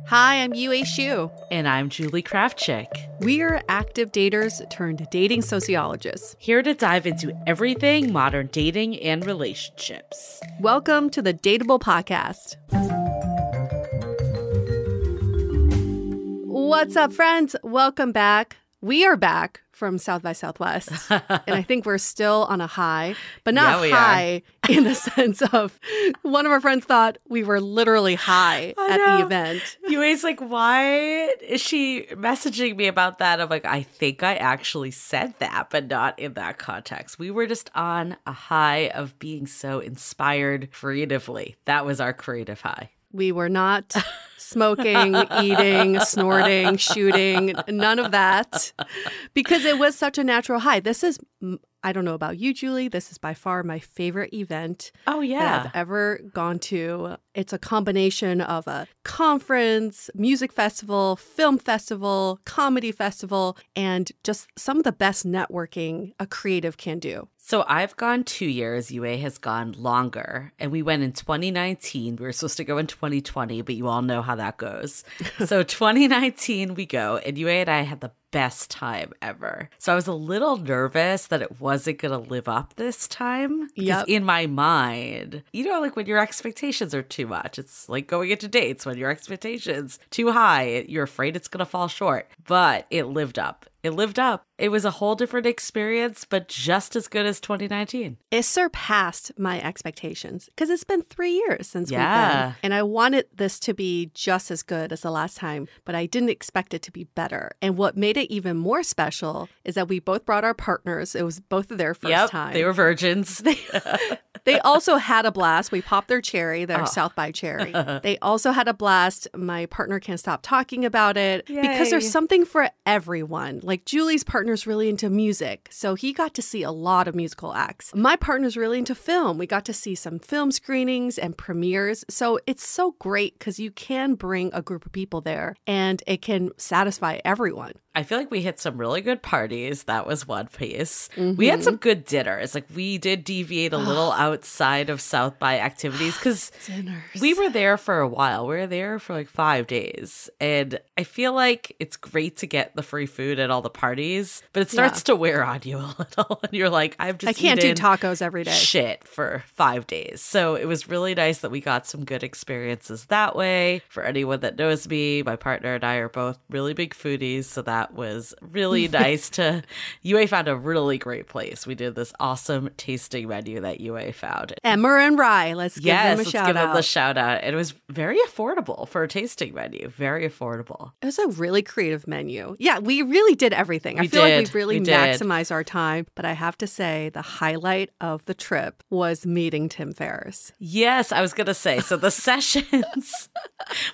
Hi, I'm Yue Xu. And I'm Julie Kravchik. We're active daters turned dating sociologists. Here to dive into everything modern dating and relationships. Welcome to the DATEABLE podcast. What's up, friends? Welcome back. We are back from South by Southwest, and I think we're still on a high, but not high in the sense of one of our friends thought we were literally high at the event. Yue's like, why is she messaging me about that? I'm like, I think I actually said that, but not in that context. We were just on a high of being so inspired creatively. That was our creative high. We were not smoking, eating, snorting, shooting, none of that, because it was such a natural high. This is, I don't know about you, Julie, this is by far my favorite event that I've ever gone to. It's a combination of a conference, music festival, film festival, comedy festival, and just some of the best networking a creative can do. So I've gone 2 years. Yue has gone longer. And we went in 2019. We were supposed to go in 2020, but you all know how that goes. So 2019 we go, and Yue and I had the best time ever. So I was a little nervous that it wasn't going to live up this time. Because in my mind, you know, like when your expectations are too much, it's like going into dates when your expectations too high, you're afraid it's going to fall short. But it lived up. It lived up. It was a whole different experience, but just as good as 2019. It surpassed my expectations because it's been 3 years since we've been. And I wanted this to be just as good as the last time, but I didn't expect it to be better. And what made it even more special is that we both brought our partners. It was both of their first time. They were virgins. They also had a blast. We popped their cherry, their South by cherry. They also had a blast. My partner can't stop talking about it because there's something for everyone. Like Julie's partner's really into music, so he got to see a lot of musical acts. My partner's really into film. We got to see some film screenings and premieres. So it's so great because you can bring a group of people there and it can satisfy everyone. I feel like we hit some really good parties. That was one piece. We had some good dinners. Like we did deviate a little outside of South by activities because we were there for a while. We were there for like 5 days. And I feel like it's great to get the free food at all the parties, but it starts to wear on you a little. And you're like, I can't do tacos every day. Shit for 5 days. So it was really nice that we got some good experiences that way. For anyone that knows me, my partner and I are both really big foodies. So that was really nice to Yue found a really great place. We did this awesome tasting menu that Yue found. Emmer and Rye. Let's give them a shout out. Let's give them the shout out. And it was very affordable for a tasting menu. Very affordable. It was a really creative menu. Yeah, we really did everything. I feel like we really maximized our time. But I have to say the highlight of the trip was meeting Tim Ferriss. Yes, I was going to say. So the sessions,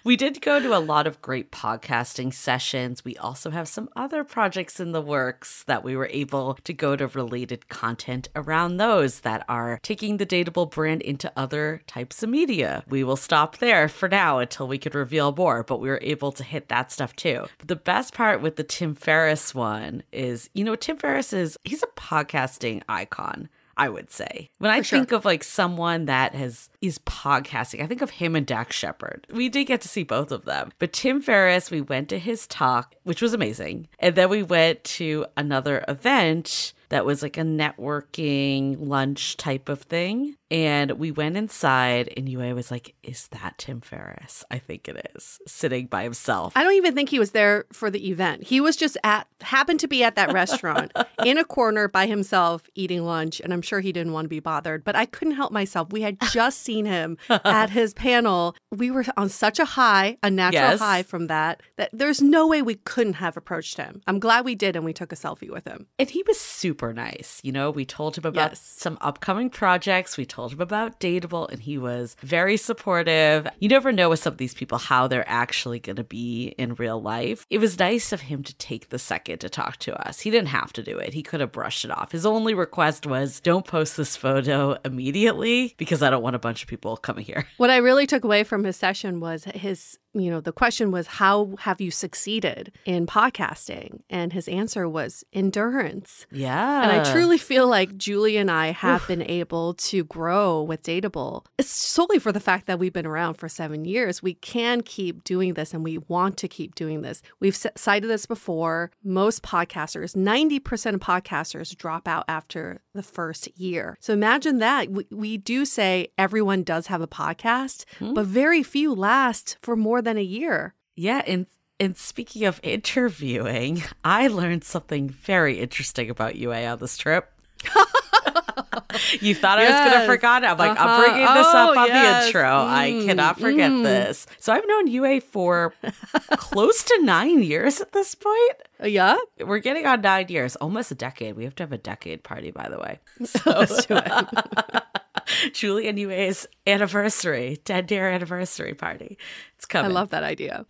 we did go to a lot of great podcasting sessions. We also have some other projects in the works that we were able to go to related content around those that are taking the Dateable brand into other types of media. We will stop there for now until we could reveal more, but we were able to hit that stuff too. But the best part with the Tim Ferriss one is, you know, Tim Ferriss he's a podcasting icon, I would say. When I think of like someone that is podcasting, I think of him and Dax Shepard. We did get to see both of them. But Tim Ferriss, we went to his talk, which was amazing. And then we went to another event that was like a networking lunch type of thing. And we went inside and Yue was like, is that Tim Ferriss? I think it is, sitting by himself. I don't even think he was there for the event. He was just happened to be at that restaurant in a corner by himself eating lunch. And I'm sure he didn't want to be bothered, but I couldn't help myself. We had just seen him at his panel. We were on such a high, a natural high from that there's no way we couldn't have approached him. I'm glad we did. And we took a selfie with him. And he was super nice. You know, we told him about some upcoming projects. We told him about Dateable and he was very supportive. You never know with some of these people how they're actually going to be in real life. It was nice of him to take the second to talk to us. He didn't have to do it. He could have brushed it off. His only request was, don't post this photo immediately because I don't want a bunch of people coming here. What I really took away from his session was his the question was, how have you succeeded in podcasting? And his answer was endurance. Yeah. And I truly feel like Julie and I have been able to grow with Dateable. It's solely for the fact that we've been around for 7 years. We can keep doing this and we want to keep doing this. We've cited this before. Most podcasters, 90% of podcasters drop out after the first year. So imagine that. We do say everyone does have a podcast, but very few last for more than a year. Yeah. And speaking of interviewing, I learned something very interesting about UA on this trip. You thought I was going to forget it. I'm like, I'm bringing this up on the intro. I cannot forget this. So I've known UA for close to 9 years at this point. Yeah? We're getting on 9 years, almost a decade. We have to have a decade party, by the way. So let's do it. Julie and UA's anniversary, 10-year anniversary party. It's coming. I love that idea.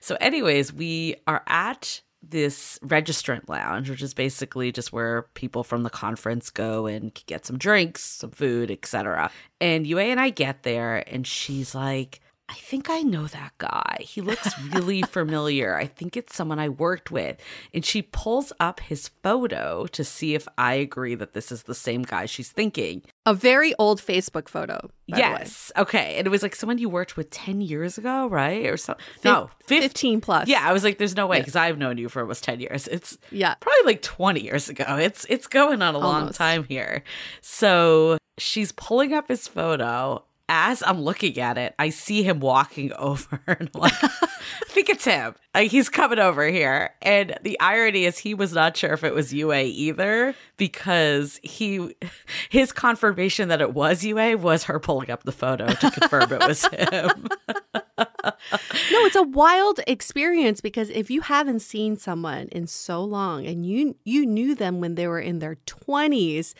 So anyways, we are at this registrant lounge, which is basically just where people from the conference go and get some drinks, some food, etc. And UA and I get there and she's like, I think I know that guy. He looks really familiar. I think it's someone I worked with. And she pulls up his photo to see if I agree that this is the same guy she's thinking. A very old Facebook photo. Yes. Okay. And it was like someone you worked with 10 years ago, right? Or something. No, 15 plus. Yeah. I was like, there's no way because I've known you for almost 10 years. It's probably like 20 years ago. It's going on a long time here. So she's pulling up his photo. As I'm looking at it, I see him walking over and I'm like, I think it's him. Like he's coming over here. And the irony is he was not sure if it was UA either because his confirmation that it was UA was her pulling up the photo to confirm it was him. No, it's a wild experience because if you haven't seen someone in so long and you knew them when they were in their 20s,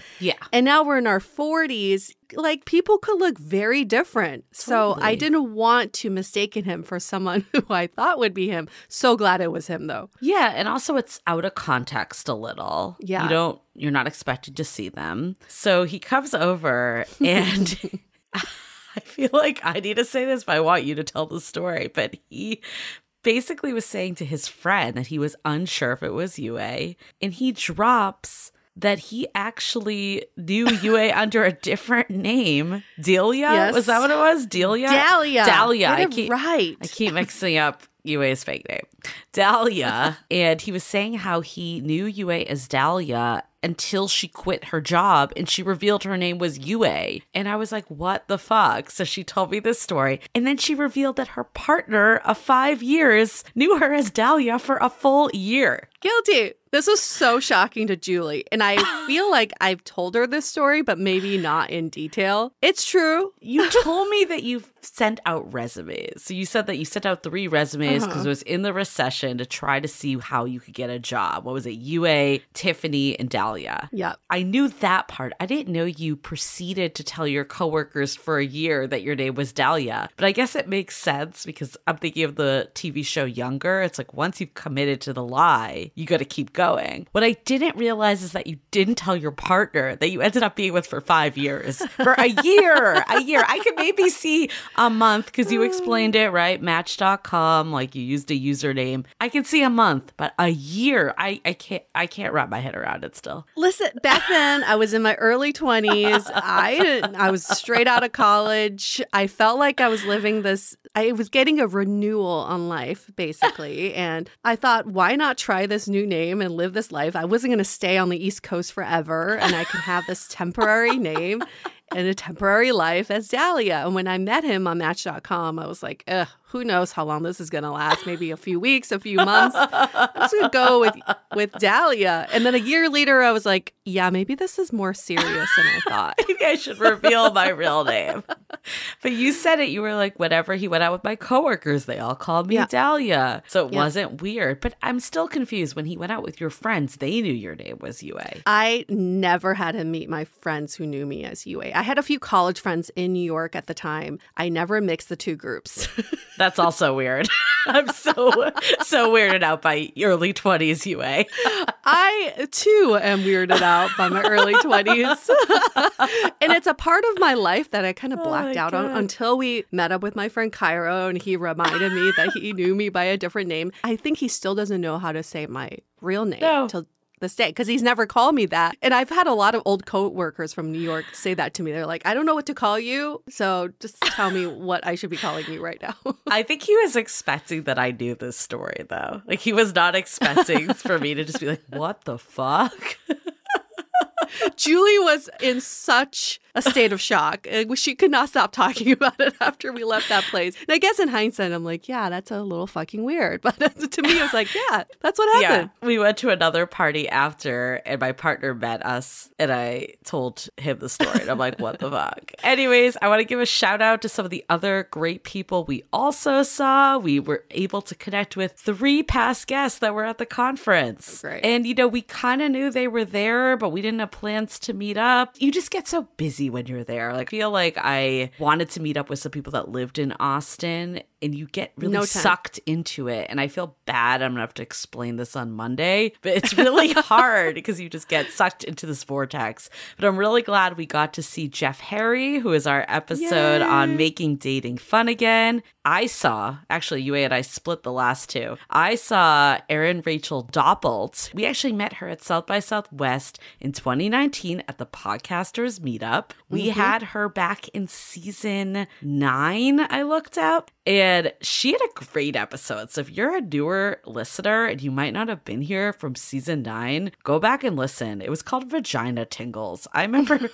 and now we're in our 40s, like people could look very different. Totally. So I didn't want to mistaken him for someone who I thought would be him. So glad it was him though. Yeah, and also it's out of context a little. Yeah. You're not expected to see them. So he comes over and I feel like I need to say this, but I want you to tell the story. But he basically was saying to his friend that he was unsure if it was UA. And he drops that he actually knew UA under a different name. Delia? Yes. Was that what it was? Delia? Dahlia. I keep mixing up UA's fake name. Dahlia. And he was saying how he knew UA as Dahlia until she quit her job and she revealed her name was UA. And I was like, what the fuck? So she told me this story. And then she revealed that her partner of 5 years knew her as Dahlia for a full year. Guilty. This was so shocking to Julie. And I feel like I've told her this story, but maybe not in detail. It's true. You told me that you've sent out resumes. So you said that you sent out 3 resumes because it was in the recession to try to see how you could get a job. What was it? UA, Tiffany, and Dahlia. Yeah. I knew that part. I didn't know you proceeded to tell your coworkers for a year that your name was Dahlia. But I guess it makes sense because I'm thinking of the TV show Younger. It's like once you've committed to the lie, you got to keep going. What I didn't realize is that you didn't tell your partner that you ended up being with for 5 years. For a year. I could maybe see a month because you explained it, right? Match.com, like you used a username. I can see a month, but a year, I can't wrap my head around it still. Listen, back then I was in my early 20s. I was straight out of college. I felt like I was living this, I was getting a renewal on life, basically. And I thought, why not try this new name and live this life? I wasn't going to stay on the East Coast forever, and I could have this temporary name and a temporary life as Dahlia. And when I met him on Match.com, I was like, who knows how long this is going to last? Maybe a few weeks, a few months. I'm just going to go with Dahlia. And then a year later, I was like, yeah, maybe this is more serious than I thought. Maybe I should reveal my real name. But you said it. You were like, whenever he went out with my coworkers, they all called me Dahlia. So it wasn't weird. But I'm still confused. When he went out with your friends, they knew your name was UA. I never had him meet my friends who knew me as UA. I had a few college friends in New York at the time. I never mixed the two groups. That's also weird. I'm so weirded out by early 20s UA. I, too, am weirded out by my early 20s. And it's a part of my life that I kind of blacked out on until we met up with my friend Cairo, and he reminded me that he knew me by a different name. I think he still doesn't know how to say my real name till this day, because he's never called me that. And I've had a lot of old co-workers from New York say that to me. They're like, I don't know what to call you, so just tell me what I should be calling you right now. I think he was expecting that I knew this story, though. Like, he was not expecting for me to just be like, what the fuck? Julie was in such a state of shock. She could not stop talking about it after we left that place. And I guess in hindsight, I'm like, yeah, that's a little fucking weird. But to me, I was like, yeah, that's what happened. Yeah. We went to another party after, and my partner met us, and I told him the story. And I'm like, what the fuck? Anyways, I want to give a shout out to some of the other great people we also saw. We were able to connect with 3 past guests that were at the conference. Great. And, we kind of knew they were there, but we didn't have plans to meet up. You just get so busy when you're there. Like, I feel like I wanted to meet up with some people that lived in Austin, and you get really sucked into it. And I feel bad. I'm going to have to explain this on Monday, but it's really hard because you just get sucked into this vortex. But I'm really glad we got to see Jeff Harry, who is our episode on making dating fun again. I saw, actually, Yue and I split the last 2. I saw Erin Rachel Doppelt. We actually met her at South by Southwest in 2019 at the Podcasters Meetup. We had her back in season 9, I looked up. And she had a great episode. So if you're a newer listener and you might not have been here from season 9, go back and listen. It was called Vagina Tingles. I remember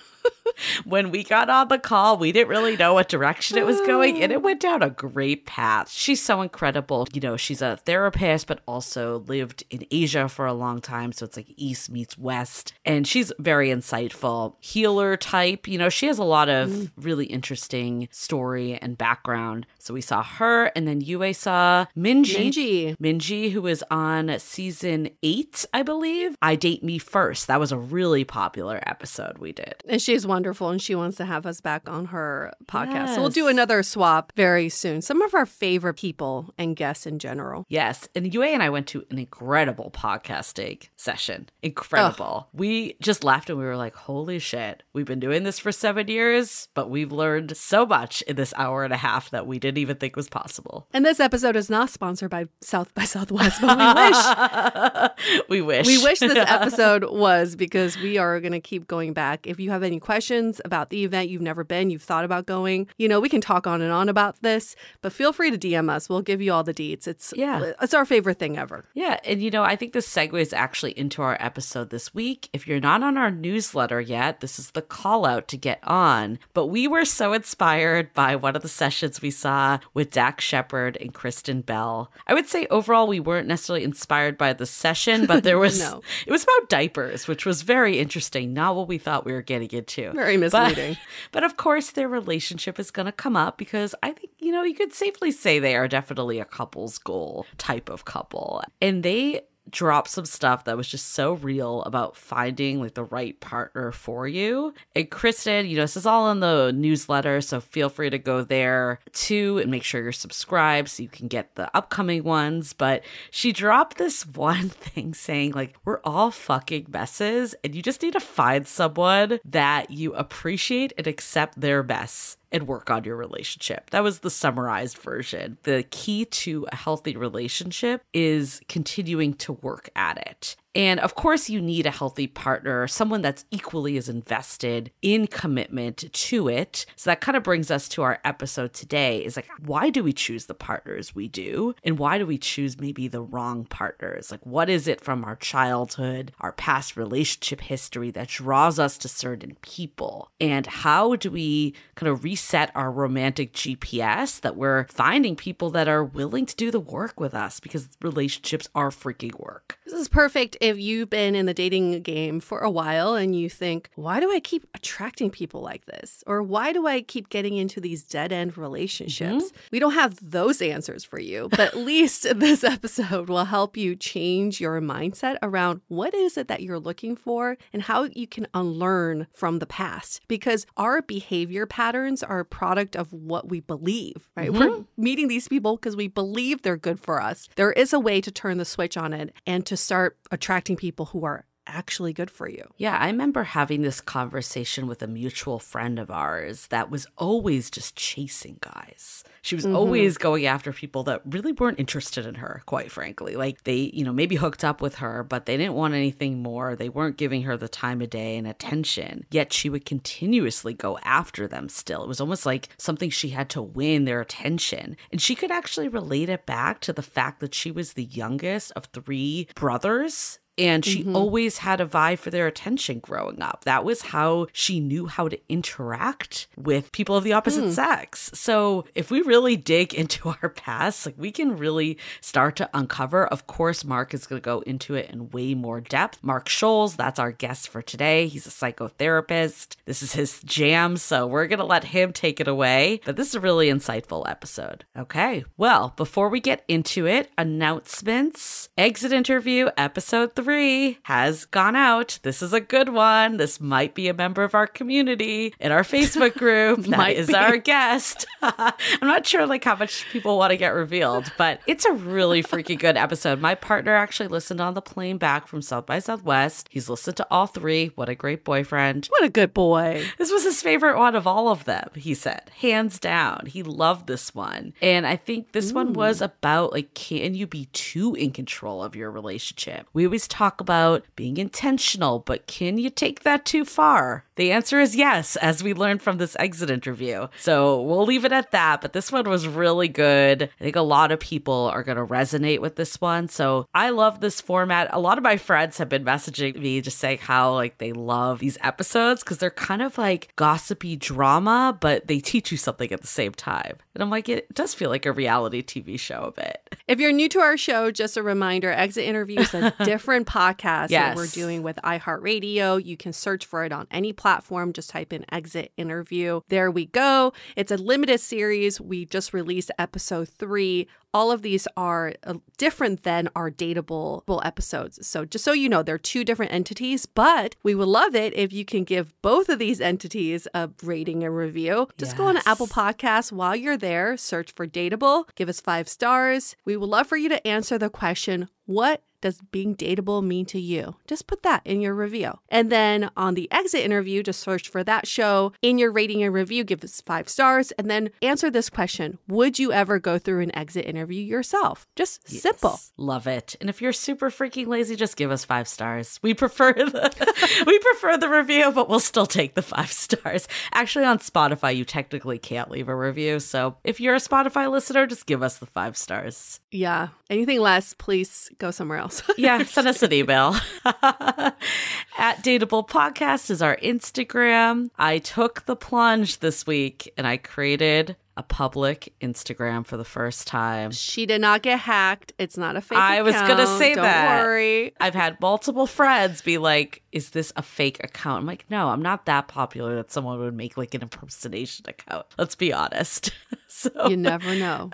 when we got on the call, we didn't really know what direction it was going, and it went down a great path. She's so incredible. She's a therapist, but also lived in Asia for a long time. So it's like East meets West. And she's very insightful, healer type. She has a lot of really interesting story and background. So we saw her, and then Yue saw Minji, who was on season 8, I believe. I Date Me First. That was a really popular episode we did. And she's wonderful, and she wants to have us back on her podcast. So we'll do another swap very soon. Some of our favorite people and guests in general. Yes. And Yue and I went to an incredible podcasting session. Incredible. We just laughed and we were like, holy shit. We've been doing this for 7 years, but we've learned so much in this hour and a half that we didn't even think was possible. And this episode is not sponsored by South by Southwest, but we wish. We wish this episode was, because we are going to keep going back. If you have any questions about the event, you've never been, you've thought about going, we can talk on and on about this, but feel free to DM us. We'll give you all the deets. It's our favorite thing ever. Yeah. And I think this segues actually into our episode this week. If you're not on our newsletter yet, this is the call out to get on. But we were so inspired by one of the sessions we saw with Dax Shepard and Kristen Bell. I would say overall we weren't necessarily inspired by the session, but there was it was about diapers, which was very interesting. Not what we thought we were getting into. Very misleading. But of course their relationship is going to come up, because I think, you could safely say they are definitely a couple's goal type of couple. And they dropped some stuff that was just so real about finding like the right partner for you. And Kristen, this is all in the newsletter, so feel free to go there too and make sure you're subscribed so you can get the upcoming ones. But she dropped this one thing saying like, we're all fucking messes, and you just need to find someone that you appreciate and accept their mess and work on your relationship. That was the summarized version. The key to a healthy relationship is continuing to work at it. And of course, you need a healthy partner, someone that's equally as invested in commitment to it. So that kind of brings us to our episode today, is like, why do we choose the partners we do? And why do we choose maybe the wrong partners? Like, what is it from our childhood, our past relationship history that draws us to certain people? And how do we kind of reset our romantic GPS that we're finding people that are willing to do the work with us, because relationships are freaking work. This is perfect if you've been in the dating game for a while and you think, why do I keep attracting people like this? Or why do I keep getting into these dead-end relationships? We don't have those answers for you, but at least this episode will help you change your mindset around what is it that you're looking for and how you can unlearn from the past. Because our behavior patterns are a product of what we believe, right? We're meeting these people because we believe they're good for us. There is a way to turn the switch on it and to start attracting attracting people who are actually good for you. Yeah, I remember having this conversation with a mutual friend of ours that was always just chasing guys. She was always going after people that really weren't interested in her, quite frankly. Like they, maybe hooked up with her, but they didn't want anything more. They weren't giving her the time of day and attention. Yet she would continuously go after them still. It was almost like something she had to win their attention. And she could actually relate it back to the fact that she was the youngest of 3 brothers. And she always had a vie for their attention growing up. That was how she knew how to interact with people of the opposite sex. So if we really dig into our past, like we can really start to uncover. Of course, Mark is going to go into it in way more depth. Marc Sholes, that's our guest for today. He's a psychotherapist. This is his jam, so we're going to let him take it away. But this is a really insightful episode. Okay, well, before we get into it, announcements. Exit interview, episode 3. Has gone out. This is a good one. This might be a member of our community in our Facebook group. That is our guest. I'm not sure how much people want to get revealed, but it's a really freaking good episode. My partner actually listened on the plane back from South by Southwest. He's listened to all 3. What a great boyfriend. What a good boy. This was his favorite one of all of them, he said. Hands down. He loved this one. And I think this one was about can you be too in control of your relationship? We always talk about being intentional, but can you take that too far? The answer is yes, as we learned from this exit interview. So we'll leave it at that, but this one was really good. I think a lot of people are going to resonate with this one. So I love this format. A lot of my friends have been messaging me just saying how they love these episodes because they're kind of like gossipy drama, but they teach you something at the same time. And I'm like, it does feel like a reality TV show a bit. If you're new to our show, just a reminder, Exit Interview is a different podcast that we're doing with iHeartRadio. You can search for it on any platform. Just type in Exit Interview. There we go. It's a limited series. We just released episode 3. All of these are different than our Dateable episodes. So just so you know, they're 2 different entities, but we would love it if you can give both of these entities a rating and review. Just go on Apple Podcasts while you're there, search for Dateable, give us 5 stars. We would love for you to answer the question, what does being dateable mean to you? Just put that in your review. And then on the Exit Interview, just search for that show. In your rating and review, give us 5 stars. And then answer this question. Would you ever go through an exit interview yourself? Just simple. Love it. And if you're super freaking lazy, just give us 5 stars. We prefer the review, but we'll still take the 5 stars. Actually, on Spotify, you technically can't leave a review. So if you're a Spotify listener, just give us the 5 stars. Yeah. Anything less, please go somewhere else. Yeah, send us an email. At Dateable Podcast is our Instagram. I took the plunge this week and I created a public Instagram for the first time. She did not get hacked. It's not a fake account. I was going to say that. Don't worry. I've had multiple friends be like, is this a fake account? I'm like, no, I'm not that popular that someone would make an impersonation account. Let's be honest. So you never know.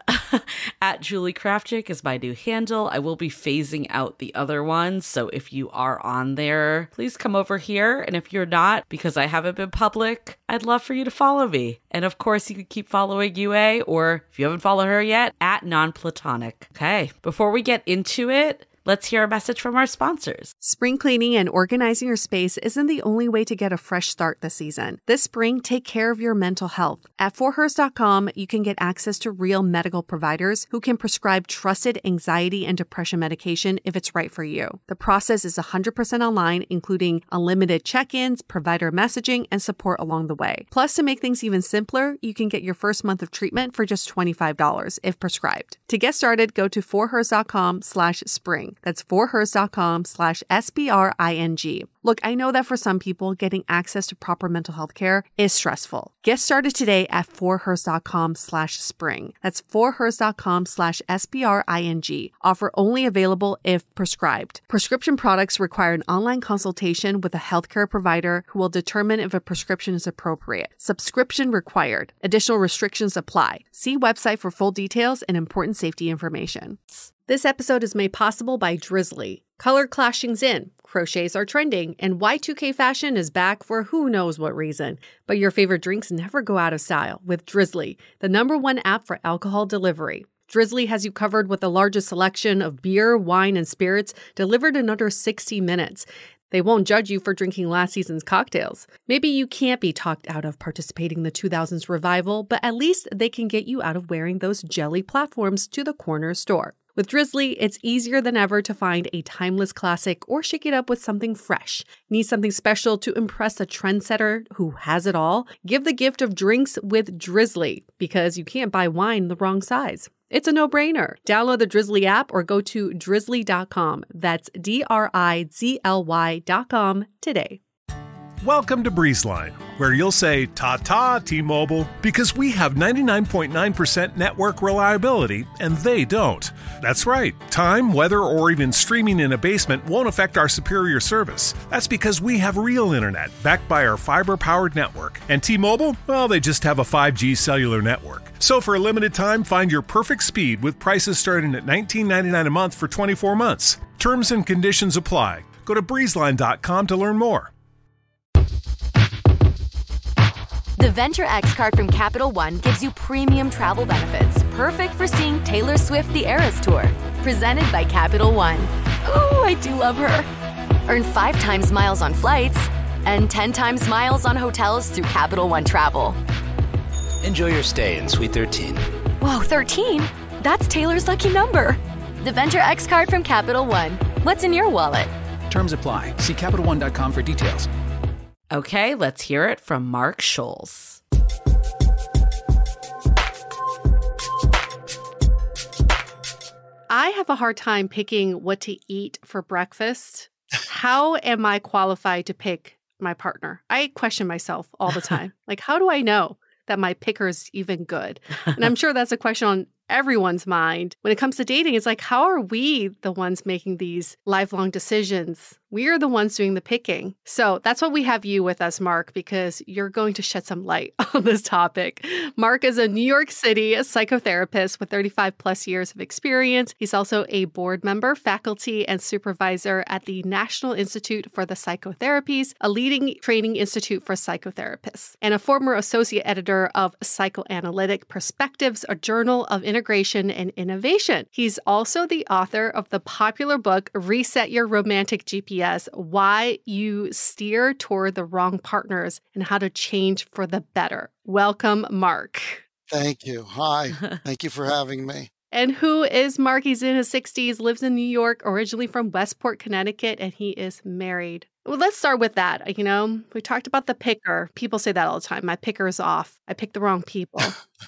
At Julie Krafchick is my new handle. I will be phasing out the other ones. So if you are on there, please come over here. And if you're not, because I haven't been public, I'd love for you to follow me. And of course, you can keep following UA, or if you haven't followed her yet, at NonPlatonic. Okay, before we get into it, let's hear a message from our sponsors. Spring cleaning and organizing your space isn't the only way to get a fresh start this season. This spring, take care of your mental health. At forhers.com, you can get access to real medical providers who can prescribe trusted anxiety and depression medication if it's right for you. The process is 100% online, including unlimited check-ins, provider messaging, and support along the way. Plus, to make things even simpler, you can get your first month of treatment for just $25 if prescribed. To get started, go to forhers.com/spring. That's forhers.com/SPRING. Look, I know that for some people, getting access to proper mental health care is stressful. Get started today at forhers.com/spring. That's forhers.com/SPRING. Offer only available if prescribed. Prescription products require an online consultation with a healthcare provider who will determine if a prescription is appropriate. Subscription required. Additional restrictions apply. See website for full details and important safety information. This episode is made possible by Drizzly. Color clashing's in, crochets are trending, and Y2K fashion is back for who knows what reason. But your favorite drinks never go out of style with Drizzly, the #1 app for alcohol delivery. Drizzly has you covered with the largest selection of beer, wine, and spirits delivered in under 60 minutes. They won't judge you for drinking last season's cocktails. Maybe you can't be talked out of participating in the 2000s revival, but at least they can get you out of wearing those jelly platforms to the corner store. With Drizzly, it's easier than ever to find a timeless classic or shake it up with something fresh. Need something special to impress a trendsetter who has it all? Give the gift of drinks with Drizzly, because you can't buy wine the wrong size. It's a no-brainer. Download the Drizzly app or go to drizzly.com. That's DRIZLY.com today. Welcome to BreezeLine, where you'll say, ta-ta, T-Mobile, because we have 99.9% network reliability, and they don't. That's right. Time, weather, or even streaming in a basement won't affect our superior service. That's because we have real internet, backed by our fiber-powered network. And T-Mobile, well, they just have a 5G cellular network. So for a limited time, find your perfect speed with prices starting at $19.99 a month for 24 months. Terms and conditions apply. Go to breezeline.com to learn more. The Venture X card from Capital One gives you premium travel benefits, perfect for seeing Taylor Swift The Eras Tour. Presented by Capital One. Ooh, I do love her. Earn 5 times miles on flights and 10 times miles on hotels through Capital One Travel. Enjoy your stay in Suite 13. Whoa, 13? That's Taylor's lucky number. The Venture X card from Capital One. What's in your wallet? Terms apply. See CapitalOne.com for details. Okay, let's hear it from Marc Sholes. I have a hard time picking what to eat for breakfast. How am I qualified to pick my partner? I question myself all the time. Like, how do I know that my picker is even good? And I'm sure that's a question on everyone's mind. When it comes to dating, it's like, how are we the ones making these lifelong decisions? We are the ones doing the picking. So that's why we have you with us, Mark, because you're going to shed some light on this topic. Mark is a New York City psychotherapist with 35 plus years of experience. He's also a board member, faculty, and supervisor at the National Institute for the Psychotherapies, a leading training institute for psychotherapists, and a former associate editor of Psychoanalytic Perspectives, a journal of integration and innovation. He's also the author of the popular book, Reset Your Romantic GPS, Why You Steer Toward the Wrong Partners and How to Change for the Better. Welcome, Mark. Thank you. Hi. Thank you for having me. And who is Mark? He's in his 60s, lives in New York, originally from Westport, Connecticut, and he is married. Well, let's start with that. We talked about the picker. People say that all the time. My picker is off. I picked the wrong people.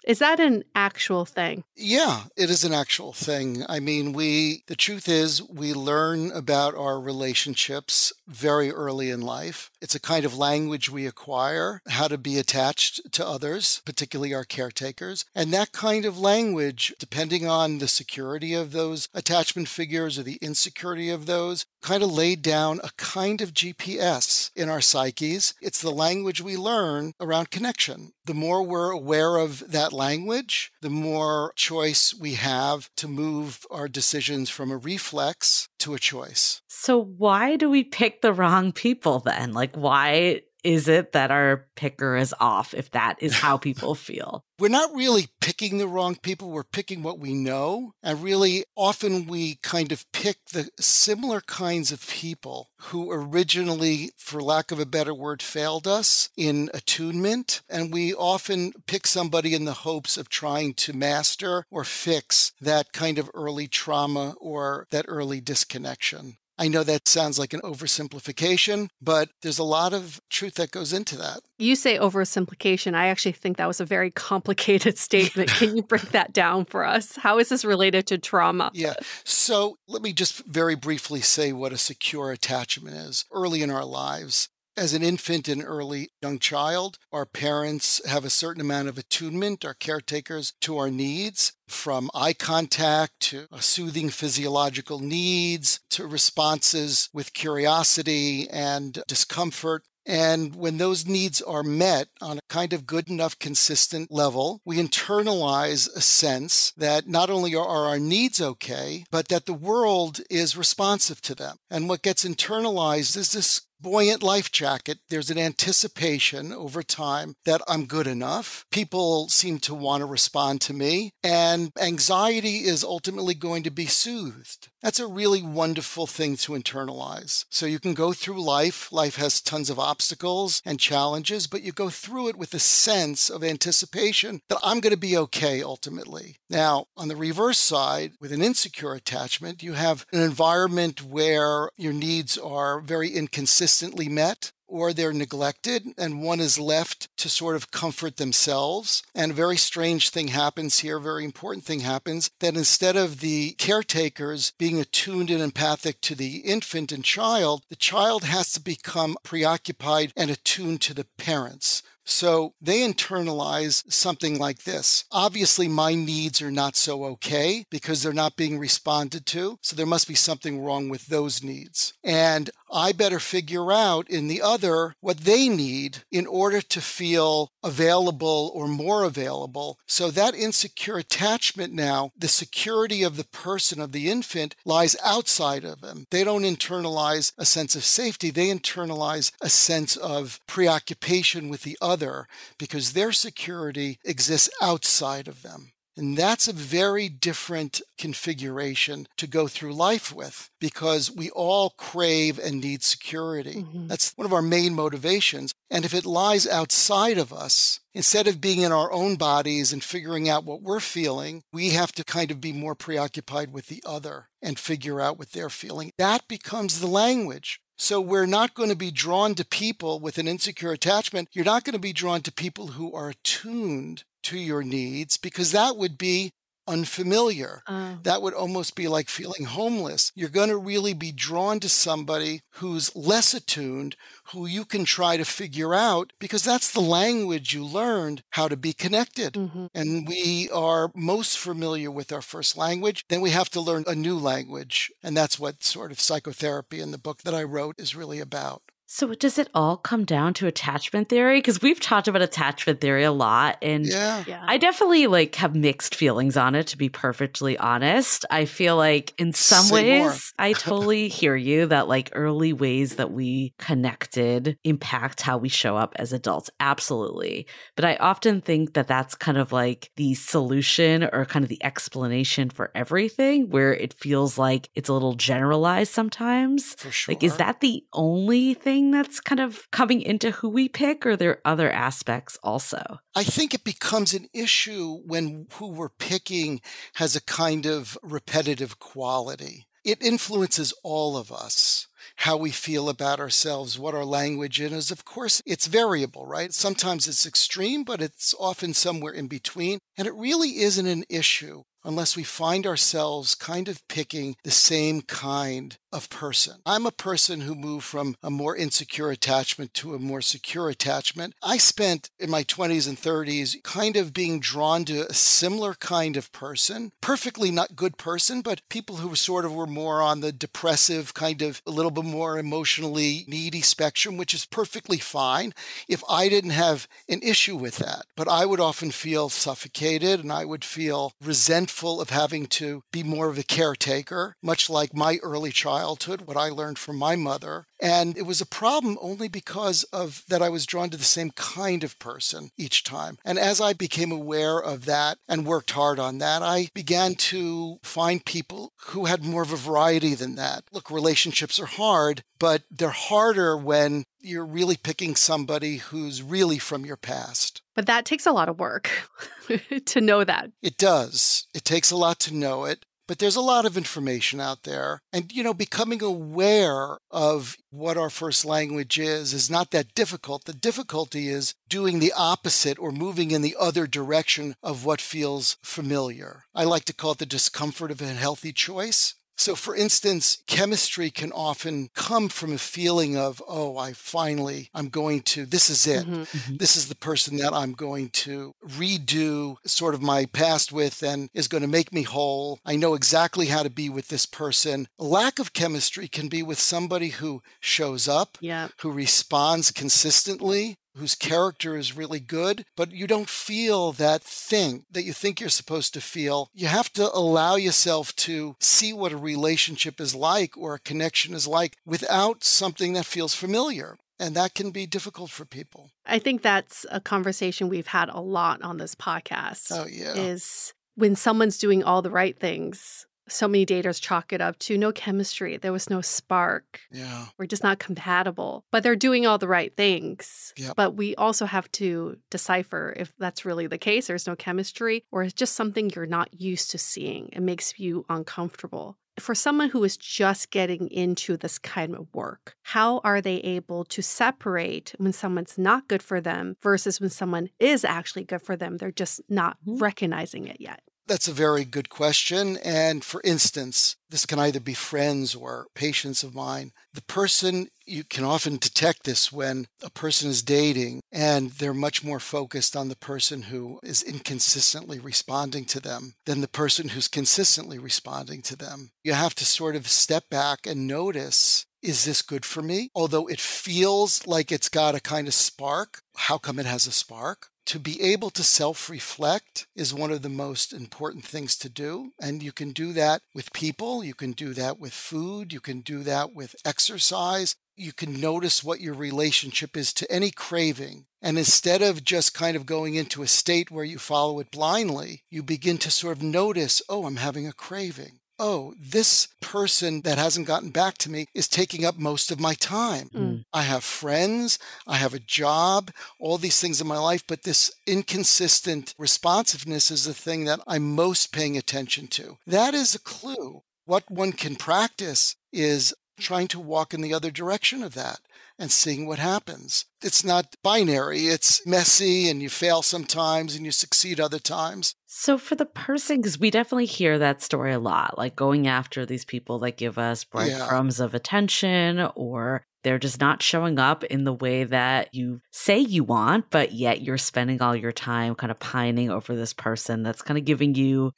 Is that an actual thing? Yeah, it is an actual thing. The truth is we learn about our relationships very early in life. It's a kind of language we acquire, how to be attached to others, particularly our caretakers. And that kind of language, depending on the security of those attachment figures or the insecurity of those, kind of laid down a kind of GPS in our psyches. It's the language we learn around connection. The more we're aware of that language, the more choice we have to move our decisions from a reflex to a choice. So why do we pick the wrong people then? Why is it that our picker is off if that is how people feel? We're not really picking the wrong people. We're picking what we know. And really, often we kind of pick the similar kinds of people who originally, for lack of a better word, failed us in attunement. And we often pick somebody in the hopes of trying to master or fix that kind of early trauma or that early disconnection. I know that sounds like an oversimplification, but there's a lot of truth that goes into that. You say oversimplification. I actually think that was a very complicated statement. Can you break that down for us? How is this related to trauma? Yeah. So let me just very briefly say what a secure attachment is early in our lives. As an infant and early young child, our parents have a certain amount of attunement, our caretakers, to our needs, from eye contact to soothing physiological needs to responses with curiosity and discomfort. And when those needs are met on a kind of good enough, consistent level, we internalize a sense that not only are our needs okay, but that the world is responsive to them. And what gets internalized is this buoyant life jacket. There's an anticipation over time that I'm good enough. People seem to want to respond to me, and anxiety is ultimately going to be soothed. That's a really wonderful thing to internalize. So you can go through life. Life has tons of obstacles and challenges, but you go through it with a sense of anticipation that I'm going to be okay ultimately. Now, on the reverse side, with an insecure attachment, you have an environment where your needs are very inconsistently met, or they're neglected, and one is left to sort of comfort themselves. And a very strange thing happens here, a very important thing happens, that instead of the caretakers being attuned and empathic to the infant and child, the child has to become preoccupied and attuned to the parents. So they internalize something like this. Obviously, my needs are not so okay because they're not being responded to. So there must be something wrong with those needs. And I better figure out in the other what they need in order to feel available or more available. So that insecure attachment now, the security of the person, of the infant, lies outside of them. They don't internalize a sense of safety. They internalize a sense of preoccupation with the other because their security exists outside of them. And that's a very different configuration to go through life with because we all crave and need security. Mm-hmm. That's one of our main motivations. And if it lies outside of us, instead of being in our own bodies and figuring out what we're feeling, we have to kind of be more preoccupied with the other and figure out what they're feeling. That becomes the language. So we're not going to be drawn to people with an insecure attachment. You're not going to be drawn to people who are attuned to your needs because that would be unfamiliar. That would almost be like feeling homeless. You're going to really be drawn to somebody who's less attuned, who you can try to figure out because that's the language you learned how to be connected. Mm-hmm. And we are most familiar with our first language. Then we have to learn a new language. And that's what sort of psychotherapy in the book that I wrote is really about. So does it all come down to attachment theory? Because we've talked about attachment theory a lot. And I definitely have mixed feelings on it, to be perfectly honest. I feel like in some ways, I totally hear you that early ways that we connected impact how we show up as adults. Absolutely. But I often think that that's kind of the solution or kind of the explanation for everything, where it feels like it's a little generalized sometimes. For sure. Is that the only thing that's kind of coming into who we pick, or are there other aspects also? I think it becomes an issue when who we're picking has a kind of repetitive quality. It influences all of us, how we feel about ourselves, what our language is. Of course, it's variable, right? Sometimes it's extreme, but it's often somewhere in between. And it really isn't an issue unless we find ourselves kind of picking the same kind of person. I'm a person who moved from a more insecure attachment to a more secure attachment. I spent in my 20s and 30s kind of being drawn to a similar kind of person, perfectly not good person, but people who sort of were more on the depressive, kind of a little bit more emotionally needy spectrum, which is perfectly fine if I didn't have an issue with that. But I would often feel suffocated and I would feel resentful of having to be more of a caretaker, much like my early childhood, what I learned from my mother. And it was a problem only because of that I was drawn to the same kind of person each time. And as I became aware of that and worked hard on that, I began to find people who had more of a variety than that. Look, relationships are hard, but they're harder when you're really picking somebody who's really from your past. But that takes a lot of work to know that. It does. It takes a lot to know it. But there's a lot of information out there. And, becoming aware of what our first language is not that difficult. The difficulty is doing the opposite or moving in the other direction of what feels familiar. I like to call it the discomfort of a healthy choice. So, for instance, chemistry can often come from a feeling of, I'm going to, this is it. Mm-hmm. This is the person that I'm going to redo sort of my past with and is going to make me whole. I know exactly how to be with this person. A lack of chemistry can be with somebody who shows up, who responds consistently, whose character is really good, but you don't feel that thing that you think you're supposed to feel. You have to allow yourself to see what a relationship is like or a connection is like without something that feels familiar. And that can be difficult for people. I think that's a conversation we've had a lot on this podcast. Oh, yeah. Is when someone's doing all the right things, so many daters chalk it up to no chemistry. There was no spark. Yeah. We're just not compatible. But they're doing all the right things. Yep. But we also have to decipher if that's really the case. There's no chemistry, or it's just something you're not used to seeing. It makes you uncomfortable. For someone who is just getting into this kind of work, how are they able to separate when someone's not good for them versus when someone is actually good for them? They're just not recognizing it yet. That's a very good question. And for instance, this can either be friends or patients of mine. The person, you can often detect this when a person is dating and they're much more focused on the person who is inconsistently responding to them than the person who's consistently responding to them. You have to sort of step back and notice, is this good for me? Although it feels like it's got a kind of spark, how come it has a spark? To be able to self-reflect is one of the most important things to do. And you can do that with people. You can do that with food. You can do that with exercise. You can notice what your relationship is to any craving. And instead of just kind of going into a state where you follow it blindly, you begin to sort of notice, oh, I'm having a craving. Oh, this person that hasn't gotten back to me is taking up most of my time. I have friends, I have a job, all these things in my life, but this inconsistent responsiveness is the thing that I'm most paying attention to. That is a clue. What one can practice is trying to walk in the other direction of that and seeing what happens. It's not binary. It's messy, and you fail sometimes and you succeed other times. So for the person, because we definitely hear that story a lot, like going after these people that give us breadcrumbs of attention, or they're just not showing up in the way that you say you want, but yet you're spending all your time kind of pining over this person that's kind of giving you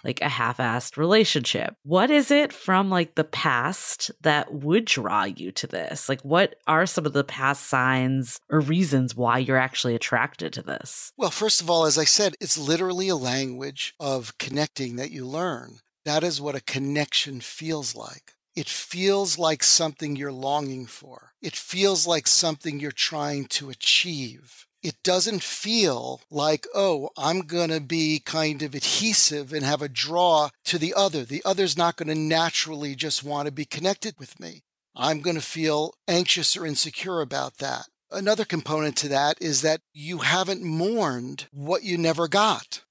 like a half-assed relationship. What is it from like the past that would draw you to this? Like what are some of the past signs or reasons why you're actually attracted to this? Well, first of all, as I said, it's literally a language of connecting that you learn. That is what a connection feels like. It feels like something you're longing for. It feels like something you're trying to achieve. It doesn't feel like, oh, I'm going to be kind of adhesive and have a draw to the other. The other's not going to naturally just want to be connected with me. I'm going to feel anxious or insecure about that. Another component to that is that you haven't mourned what you never got.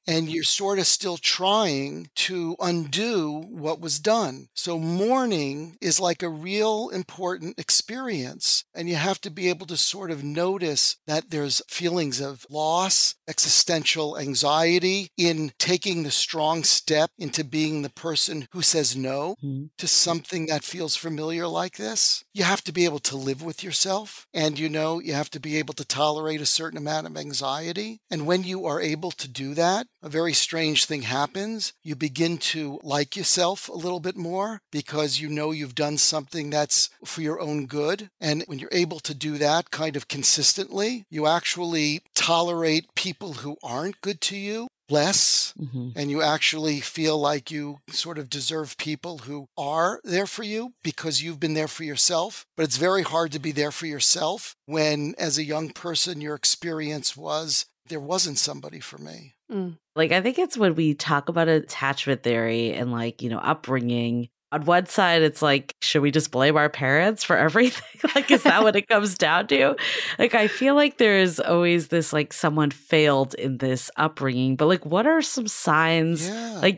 And you're sort of still trying to undo what was done. So mourning is like a real important experience. And you have to be able to sort of notice that there's feelings of loss, existential anxiety in taking the strong step into being the person who says no to something that feels familiar like this. You have to be able to live with yourself. And you have to be able to tolerate a certain amount of anxiety. And when you are able to do that, a very strange thing happens. You begin to like yourself a little bit more because you've done something that's for your own good. And when you're able to do that kind of consistently, you actually tolerate people who aren't good to you less, and you actually feel like you sort of deserve people who are there for you because you've been there for yourself. But it's very hard to be there for yourself when, as a young person, your experience was, there wasn't somebody for me. Like, I think it's when we talk about attachment theory and upbringing. On one side, it's like, should we just blame our parents for everything? Is that what it comes down to? I feel like there's always this, someone failed in this upbringing. But, what are some signs,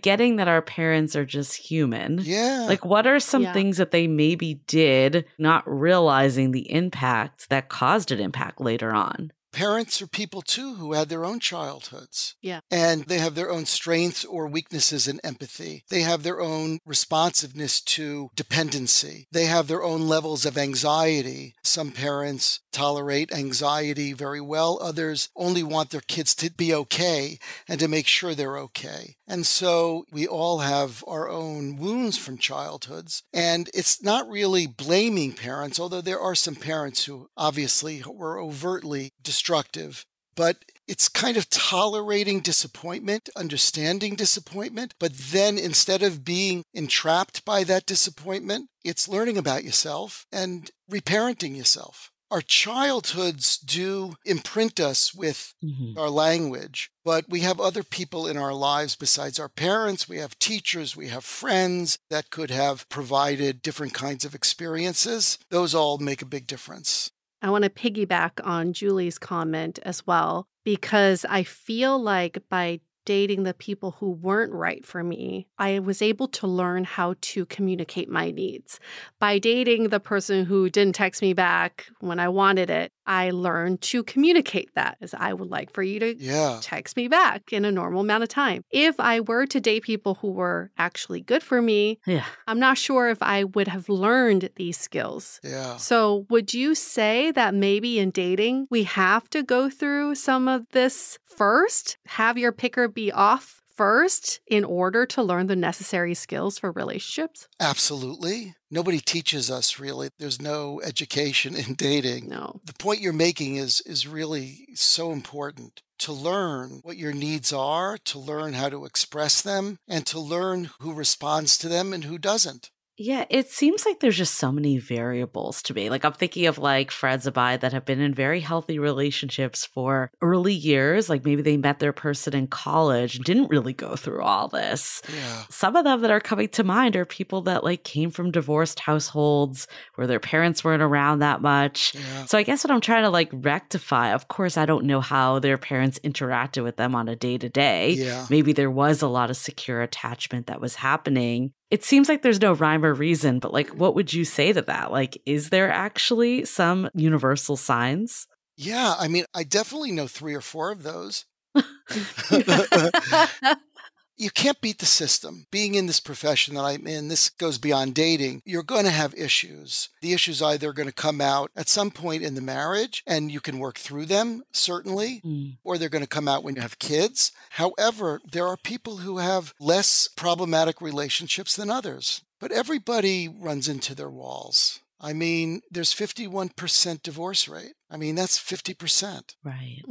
getting that our parents are just human? Yeah. What are some things that they maybe did, not realizing the impact that caused an impact later on? Parents are people too who had their own childhoods. Yeah. And they have their own strengths or weaknesses in empathy. They have their own responsiveness to dependency. They have their own levels of anxiety. Some parents tolerate anxiety very well. Others only want their kids to be okay and to make sure they're okay. And so we all have our own wounds from childhoods. And it's not really blaming parents, although there are some parents who obviously were overtly destructive. But it's kind of tolerating disappointment, understanding disappointment, but then instead of being entrapped by that disappointment, it's learning about yourself and reparenting yourself. Our childhoods do imprint us with our language, but we have other people in our lives besides our parents. We have teachers, we have friends that could have provided different kinds of experiences. Those all make a big difference. I want to piggyback on Julie's comment as well, because I feel like by dating the people who weren't right for me, I was able to learn how to communicate my needs. By dating the person who didn't text me back when I wanted it, I learned to communicate that as I would like for you to text me back in a normal amount of time. If I were to date people who were actually good for me, I'm not sure if I would have learned these skills. So would you say that maybe in dating, we have to go through some of this first? Have your picker be off first in order to learn the necessary skills for relationships? Absolutely. Nobody teaches us, really. There's no education in dating. No. The point you're making is really so important. To learn what your needs are, to learn how to express them, and to learn who responds to them and who doesn't. Yeah, it seems like there's just so many variables to me. Like I'm thinking of like friends of mine that have been in very healthy relationships for early years. Like maybe they met their person in college and didn't really go through all this. Some of them that are coming to mind are people that like came from divorced households where their parents weren't around that much. So I guess what I'm trying to like rectify, of course, I don't know how their parents interacted with them on a day-to-day. Maybe there was a lot of secure attachment that was happening. It seems like there's no rhyme or reason, but like, what would you say to that? Like, is there actually some universal signs? Yeah, I mean, I definitely know 3 or 4 of those. You can't beat the system. Being in this profession that I'm in, this goes beyond dating. You're going to have issues. The issues either are going to come out at some point in the marriage, and you can work through them, certainly, or they're going to come out when you have kids. However, there are people who have less problematic relationships than others. But everybody runs into their walls. I mean, there's 51% divorce rate. I mean, that's 50%. Right.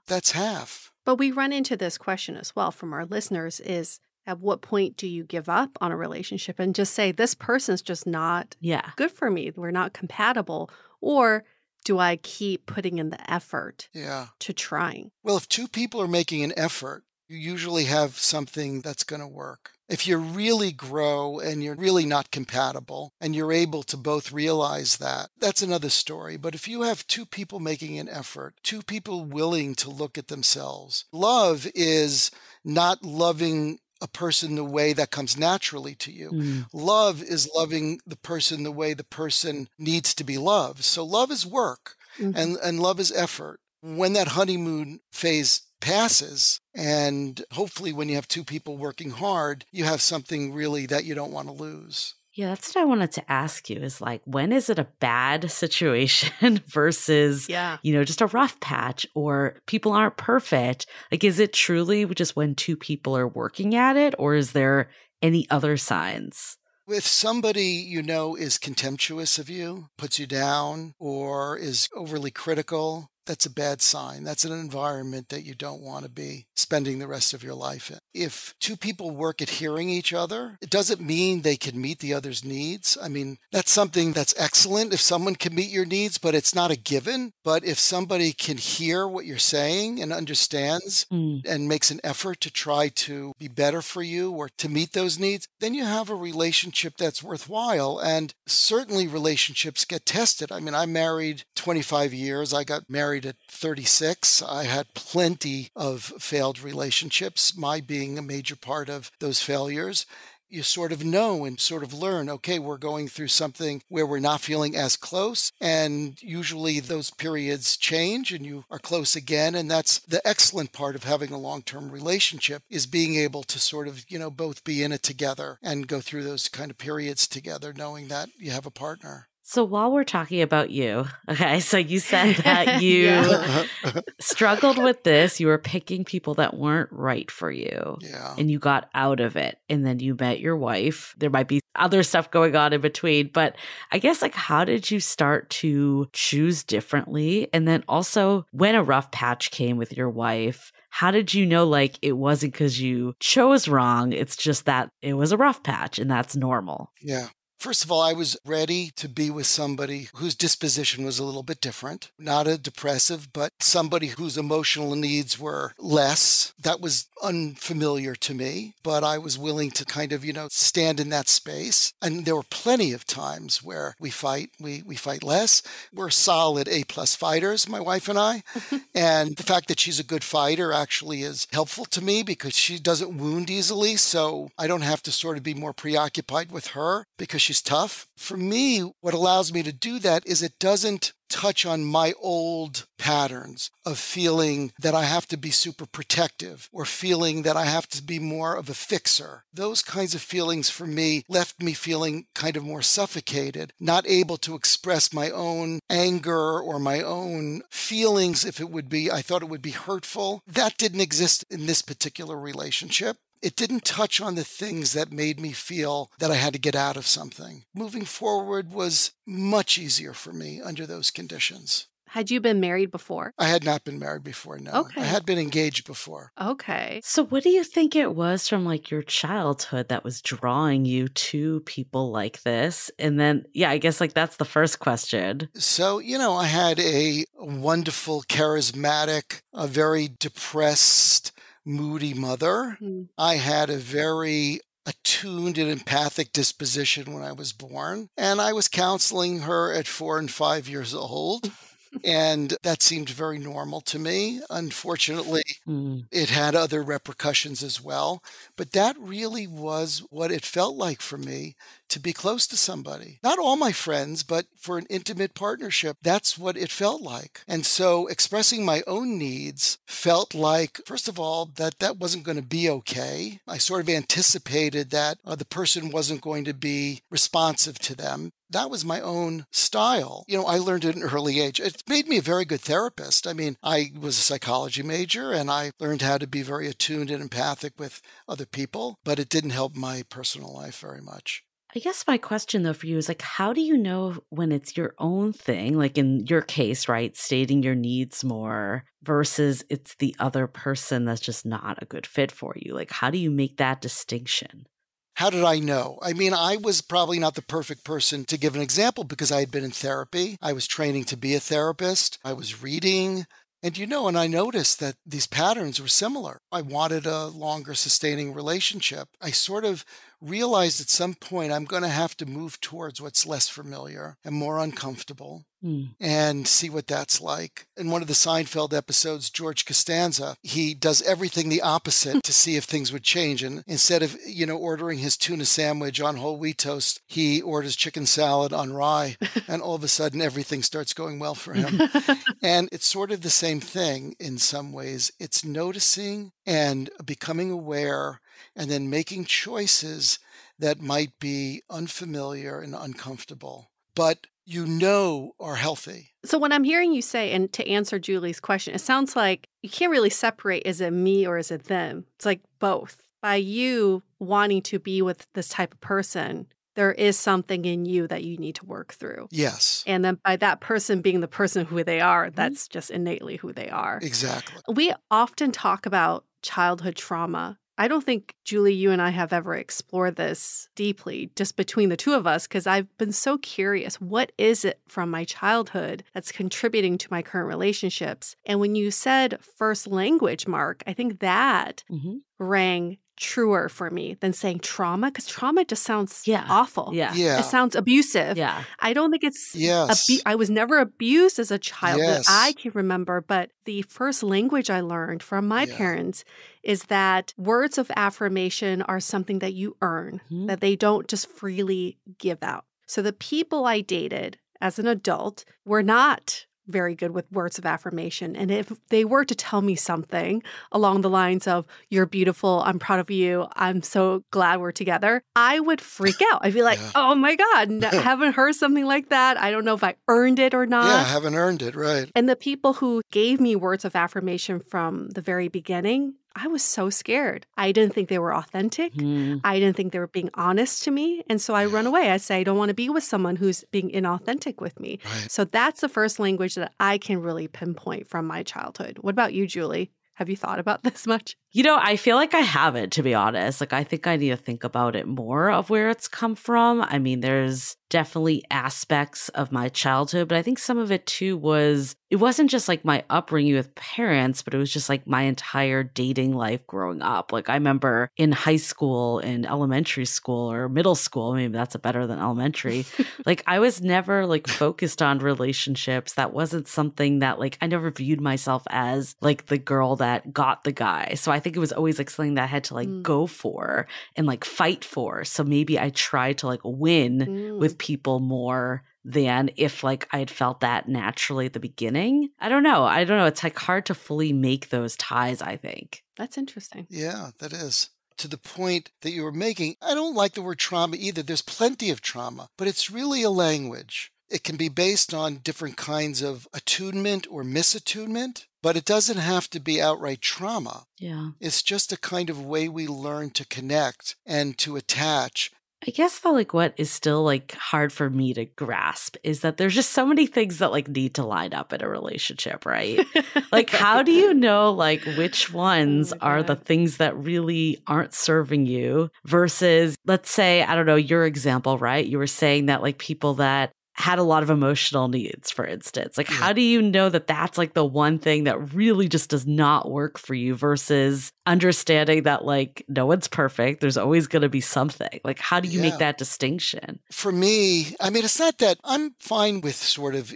That's half. But we run into this question as well from our listeners is, at what point do you give up on a relationship and just say, this person's just not good for me. We're not compatible. Or do I keep putting in the effort to trying? Well, if 2 people are making an effort, you usually have something that's going to work. If you really grow and you're really not compatible and you're able to both realize that, that's another story. But if you have 2 people making an effort, 2 people willing to look at themselves, love is not loving a person the way that comes naturally to you. Love is loving the person the way the person needs to be loved. So love is work and love is effort. When that honeymoon phase passes, and hopefully when you have 2 people working hard, you have something really that you don't want to lose. Yeah, that's what I wanted to ask you is like, when is it a bad situation versus, you know, just a rough patch or people aren't perfect? Like, is it truly just when 2 people are working at it, or is there any other signs? If somebody you know is contemptuous of you, puts you down, or is overly critical, that's a bad sign. That's an environment that you don't want to be spending the rest of your life in. If 2 people work at hearing each other, it doesn't mean they can meet the other's needs. I mean, that's something that's excellent if someone can meet your needs, but it's not a given. But if somebody can hear what you're saying and understands and makes an effort to try to be better for you or to meet those needs, then you have a relationship that's worthwhile. And certainly relationships get tested. I mean, I married 25 years. I got married at 36. I had plenty of failed relationships, my being a major part of those failures. you sort of know and sort of learn, okay, we're going through something where we're not feeling as close. And usually those periods change and you are close again. And that's the excellent part of having a long-term relationship, is being able to sort of, both be in it together and go through those kind of periods together, knowing that you have a partner. So while we're talking about you, okay, so you said that you struggled with this. You were picking people that weren't right for you. Yeah. And you got out of it. And then you met your wife. There might be other stuff going on in between. But I guess, how did you start to choose differently? And then also, when a rough patch came with your wife, how did you know, it wasn't because you chose wrong? It's just that it was a rough patch and that's normal. Yeah. First of all, I was ready to be with somebody whose disposition was a little bit different, not a depressive, but somebody whose emotional needs were less. That was unfamiliar to me, but I was willing to kind of, stand in that space. And there were plenty of times where we fight less. We're solid A+ fighters, my wife and I. And the fact that she's a good fighter actually is helpful to me because she doesn't wound easily. So I don't have to sort of be more preoccupied with her because she's tough. For me, what allows me to do that is it doesn't touch on my old patterns of feeling that I have to be super protective or feeling that I have to be more of a fixer. Those kinds of feelings for me left me feeling kind of more suffocated, not able to express my own anger or my own feelings I thought it would be hurtful. That didn't exist in this particular relationship. It didn't touch on the things that made me feel that I had to get out of something. Moving forward was much easier for me under those conditions. Had you been married before? I had not been married before, no. Okay. I had been engaged before. Okay. So what do you think it was from your childhood that was drawing you to people like this? And then, I guess that's the first question. So, I had a wonderful, charismatic, a very depressed, moody mother. I had a very attuned and empathic disposition when I was born, and I was counseling her at 4 and 5 years old. And that seemed very normal to me. Unfortunately, it had other repercussions as well. But that really was what it felt like for me to be close to somebody. Not all my friends, but for an intimate partnership, that's what it felt like. And so expressing my own needs felt like, first of all, that wasn't going to be okay. I sort of anticipated that the person wasn't going to be responsive to them. That was my own style. I learned at an early age. It made me a very good therapist. I mean, I was a psychology major and I learned how to be very attuned and empathic with other people, but it didn't help my personal life very much. I guess my question though for you is how do you know when it's your own thing, in your case, right, stating your needs more versus it's the other person that's just not a good fit for you? How do you make that distinction? How did I know? I mean, I was probably not the perfect person to give an example because I had been in therapy. I was training to be a therapist. I was reading. And and I noticed that these patterns were similar. I wanted a longer sustaining relationship. I sort of realized at some point I'm going to have to move towards what's less familiar and more uncomfortable and see what that's like. In one of the Seinfeld episodes, George Costanza, he does everything the opposite to see if things would change. And instead of, ordering his tuna sandwich on whole wheat toast, he orders chicken salad on rye. And all of a sudden, everything starts going well for him. And it's sort of the same thing in some ways. It's noticing and becoming aware and then making choices that might be unfamiliar and uncomfortable, but are healthy. So when I'm hearing you say, and to answer Julie's question, it sounds like you can't really separate, is it me or is it them? It's like both. By you wanting to be with this type of person, there is something in you that you need to work through. Yes. And then by that person being the person who they are, that's just innately who they are. Exactly. We often talk about childhood trauma. I don't think, Julie, you and I have ever explored this deeply just between the two of us because I've been so curious. What is it from my childhood that's contributing to my current relationships? And when you said first language, Mark, I think that rang truer for me than saying trauma, because trauma just sounds Yeah. awful. Yeah. Yeah. It sounds abusive. Yeah. I don't think it's Yes. I was never abused as a child that Yes. I can remember, but the first language I learned from my Yeah. parents is that words of affirmation are something that you earn, Mhm. that they don't just freely give out. So the people I dated as an adult were not very good with words of affirmation. And if they were to tell me something along the lines of, you're beautiful, I'm proud of you, I'm so glad we're together, I would freak out. I'd be like, Yeah. oh my God, haven't heard something like that. I don't know if I earned it or not. Yeah, haven't earned it, right. And the people who gave me words of affirmation from the very beginning, I was so scared. I didn't think they were authentic. Mhm. I didn't think they were being honest to me. And so I run away. I say, I don't want to be with someone who's being inauthentic with me. Right. So that's the first language that I can really pinpoint from my childhood. What about you, Julie? Have you thought about this much? You know, I feel like I haven't, to be honest. Like, I think I need to think about it more of where it's come from. I mean, there's definitely aspects of my childhood, but I think some of it too it wasn't just like my upbringing with parents, but it was just like my entire dating life growing up. Like, I remember in high school, in elementary school or middle school, maybe that's better than elementary. Like, I was never like focused on relationships. That wasn't something that like, I never viewed myself as like the girl that got the guy. So I think it was always like something that I had to like go for and like fight for. So maybe I tried to like win with people more than if like I had felt that naturally at the beginning. I don't know. It's like hard to fully make those ties, I think. That's interesting. Yeah, that is. To the point that you were making, I don't like the word trauma either. There's plenty of trauma, but it's really a language. It can be based on different kinds of attunement or misattunement, but it doesn't have to be outright trauma. Yeah. It's just a kind of way we learn to connect and to attach. I guess though, like what is still like hard for me to grasp is that there's just so many things that like need to line up in a relationship, right? Like, how do you know like which ones are the things that really aren't serving you versus, let's say, I don't know, your example, right? You were saying that like people that had a lot of emotional needs, for instance. Like, how do you know that that's like the one thing that really just does not work for you versus understanding that like no one's perfect. There's always going to be something. Like, how do you make that distinction? For me, I mean, it's not that I'm fine with sort of,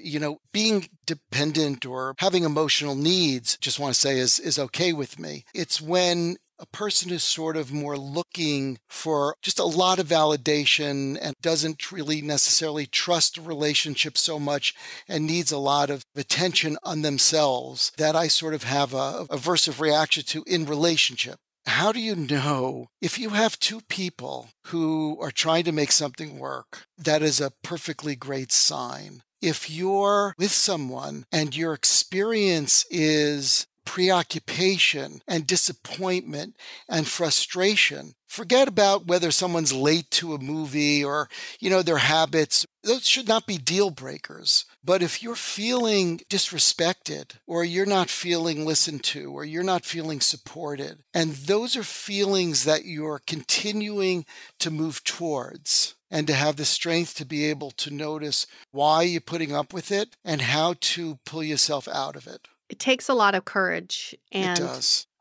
being dependent or having emotional needs, just want to say is okay with me. It's when a person is sort of more looking for just a lot of validation and doesn't really necessarily trust a relationship so much and needs a lot of attention on themselves that I sort of have a aversive reaction to in relationship. How do you know if you have two people who are trying to make something work? That is a perfectly great sign. If you're with someone and your experience is preoccupation and disappointment and frustration, forget about whether someone's late to a movie or, their habits. Those should not be deal breakers. But if you're feeling disrespected or you're not feeling listened to or you're not feeling supported, and those are feelings that you're continuing to move towards, and to have the strength to be able to notice why you're putting up with it and how to pull yourself out of it. It takes a lot of courage and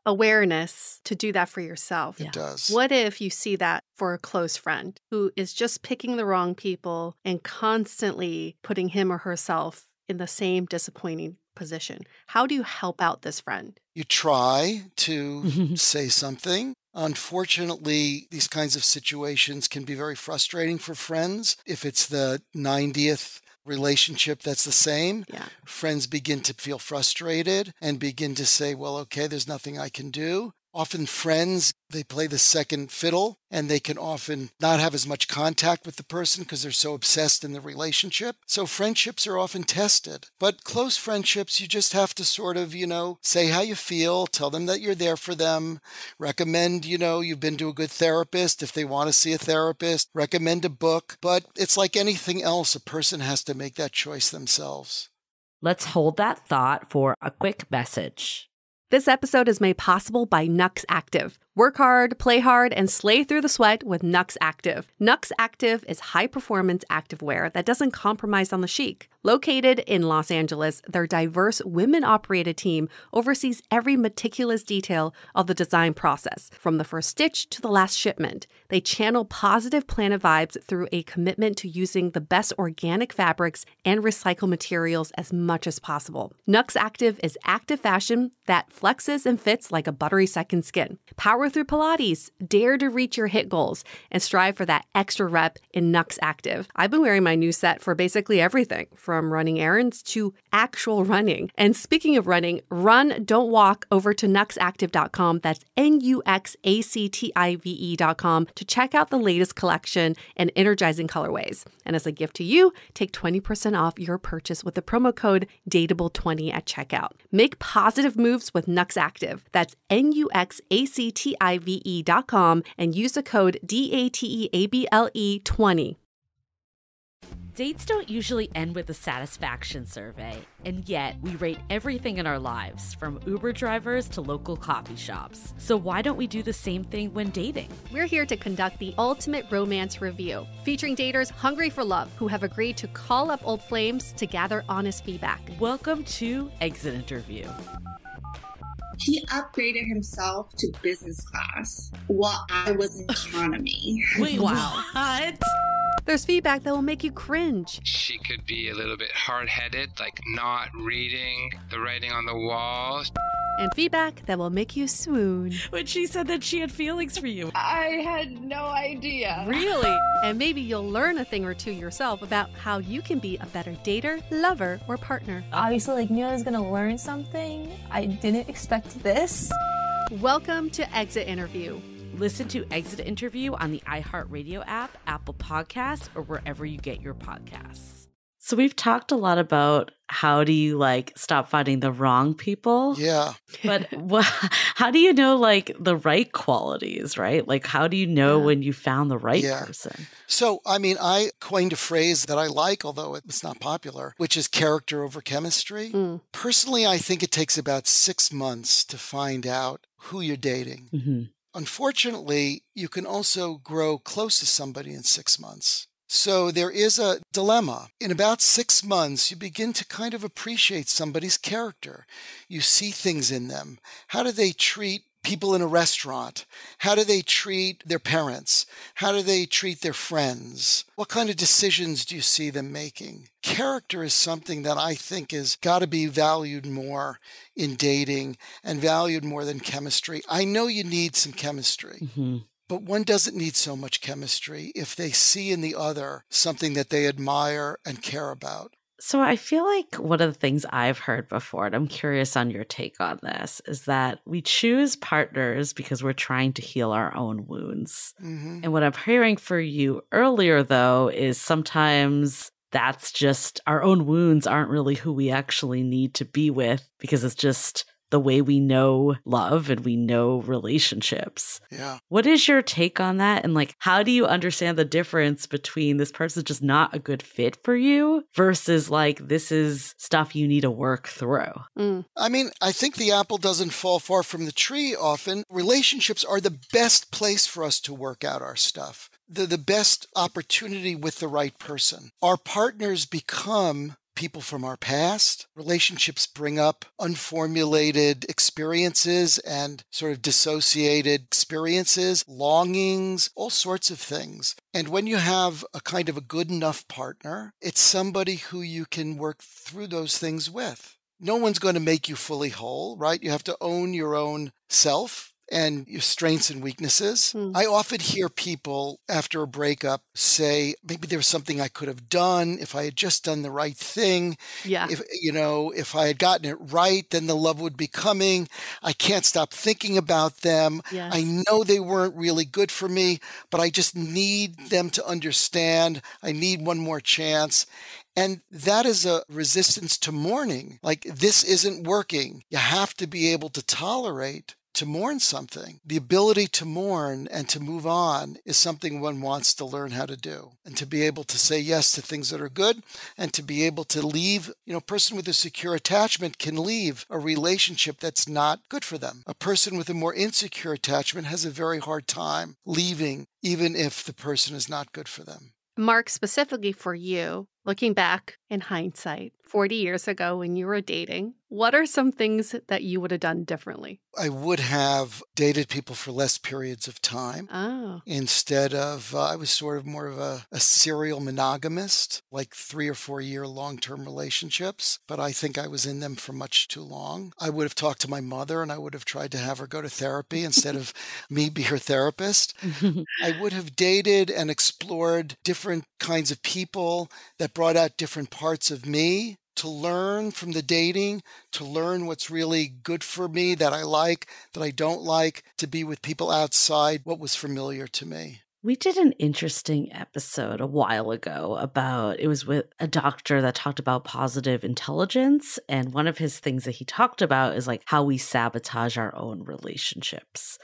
awareness to do that for yourself. It does. What if you see that for a close friend who is just picking the wrong people and constantly putting him or herself in the same disappointing position? How do you help out this friend? You try to say something. Unfortunately, these kinds of situations can be very frustrating for friends. If it's the 90th relationship that's the same, friends begin to feel frustrated and begin to say, well, okay, there's nothing I can do. Often friends, they play the second fiddle and they can often not have as much contact with the person because they're so obsessed in the relationship. So friendships are often tested. But close friendships, you just have to sort of, say how you feel, tell them that you're there for them, recommend, you've been to a good therapist if they want to see a therapist, recommend a book. But it's like anything else, a person has to make that choice themselves. Let's hold that thought for a quick message. This episode is made possible by Nux Active. Work hard, play hard, and slay through the sweat with Nux Active. Nux Active is high-performance activewear that doesn't compromise on the chic. Located in Los Angeles, their diverse women-operated team oversees every meticulous detail of the design process, from the first stitch to the last shipment. They channel positive planet vibes through a commitment to using the best organic fabrics and recycled materials as much as possible. Nux Active is active fashion that flexes and fits like a buttery second skin. Power through Pilates, dare to reach your HIIT goals, and strive for that extra rep in Nux Active. I've been wearing my new set for basically everything, from running errands to actual running. And speaking of running, run, don't walk over to nuxactive.com. That's nuxactive.com to check out the latest collection and energizing colorways. And as a gift to you, take 20% off your purchase with the promo code DATEABLE20 at checkout. Make positive moves with Nux Active. That's nuxactive.com and use the code DATEABLE20. Dates don't usually end with a satisfaction survey, and yet we rate everything in our lives, from Uber drivers to local coffee shops. So why don't we do the same thing when dating? We're here to conduct the ultimate romance review, featuring daters hungry for love who have agreed to call up old flames to gather honest feedback. Welcome to Exit Interview. He upgraded himself to business class while I was in economy. Wait, wow. What? There's feedback that will make you cringe. She could be a little bit hard-headed, like not reading the writing on the wall. And feedback that will make you swoon. When she said that she had feelings for you. I had no idea. Really? And maybe you'll learn a thing or two yourself about how you can be a better dater, lover, or partner. Obviously, knew I was going to learn something. I didn't expect this. Welcome to Exit Interview. Listen to Exit Interview on the iHeartRadio app, Apple Podcasts, or wherever you get your podcasts. So we've talked a lot about how do you stop finding the wrong people? Yeah. But how do you know the right qualities, right? How do you know when you found the right person? So, I coined a phrase that I like, although it's not popular, which is character over chemistry. Personally, I think it takes about 6 months to find out who you're dating. Mm-hmm. Unfortunately, you can also grow close to somebody in 6 months. So there is a dilemma. In about 6 months, you begin to kind of appreciate somebody's character. You see things in them. How do they treat people in a restaurant? How do they treat their parents? How do they treat their friends? What kind of decisions do you see them making? Character is something that I think has got to be valued more in dating and valued more than chemistry. I know you need some chemistry. Mm-hmm. But one doesn't need so much chemistry if they see in the other something that they admire and care about. So I feel like one of the things I've heard before, and I'm curious on your take on this, is that we choose partners because we're trying to heal our own wounds. Mm-hmm. And what I'm hearing for you earlier, though, is sometimes that's just our own wounds aren't really who we actually need to be with because it's just the way we know love and we know relationships. Yeah. What is your take on that? And how do you understand the difference between this person just not a good fit for you versus this is stuff you need to work through? I think the apple doesn't fall far from the tree often. Relationships are the best place for us to work out our stuff. They're the best opportunity with the right person. Our partners become people from our past. Relationships bring up unformulated experiences and sort of dissociated experiences, longings, all sorts of things. And when you have a kind of a good enough partner, it's somebody who you can work through those things with. No one's going to make you fully whole, right? You have to own your own self and your strengths and weaknesses. I often hear people after a breakup say, maybe there was something I could have done if I had just done the right thing. Yeah. If I had gotten it right, then the love would be coming. I can't stop thinking about them. Yes. I know they weren't really good for me, but I just need them to understand. I need one more chance. And that is a resistance to mourning. This isn't working. You have to be able to tolerate to mourn something. The ability to mourn and to move on is something one wants to learn how to do, and to be able to say yes to things that are good, and to be able to leave. A person with a secure attachment can leave a relationship that's not good for them. A person with a more insecure attachment has a very hard time leaving, even if the person is not good for them. Mark, specifically for you, looking back in hindsight, 40 years ago when you were dating, what are some things that you would have done differently? I would have dated people for less periods of time. Oh. Instead of, I was sort of more of a serial monogamist, like 3 or 4 year long-term relationships, but I think I was in them for much too long. I would have talked to my mother and I would have tried to have her go to therapy instead of me be her therapist. I would have dated and explored different kinds of people that brought out different parts of me, to learn from the dating, to learn what's really good for me, that I like, that I don't like, to be with people outside what was familiar to me. We did an interesting episode a while ago it was with a doctor that talked about positive intelligence. And one of his things that he talked about is like how we sabotage our own relationships.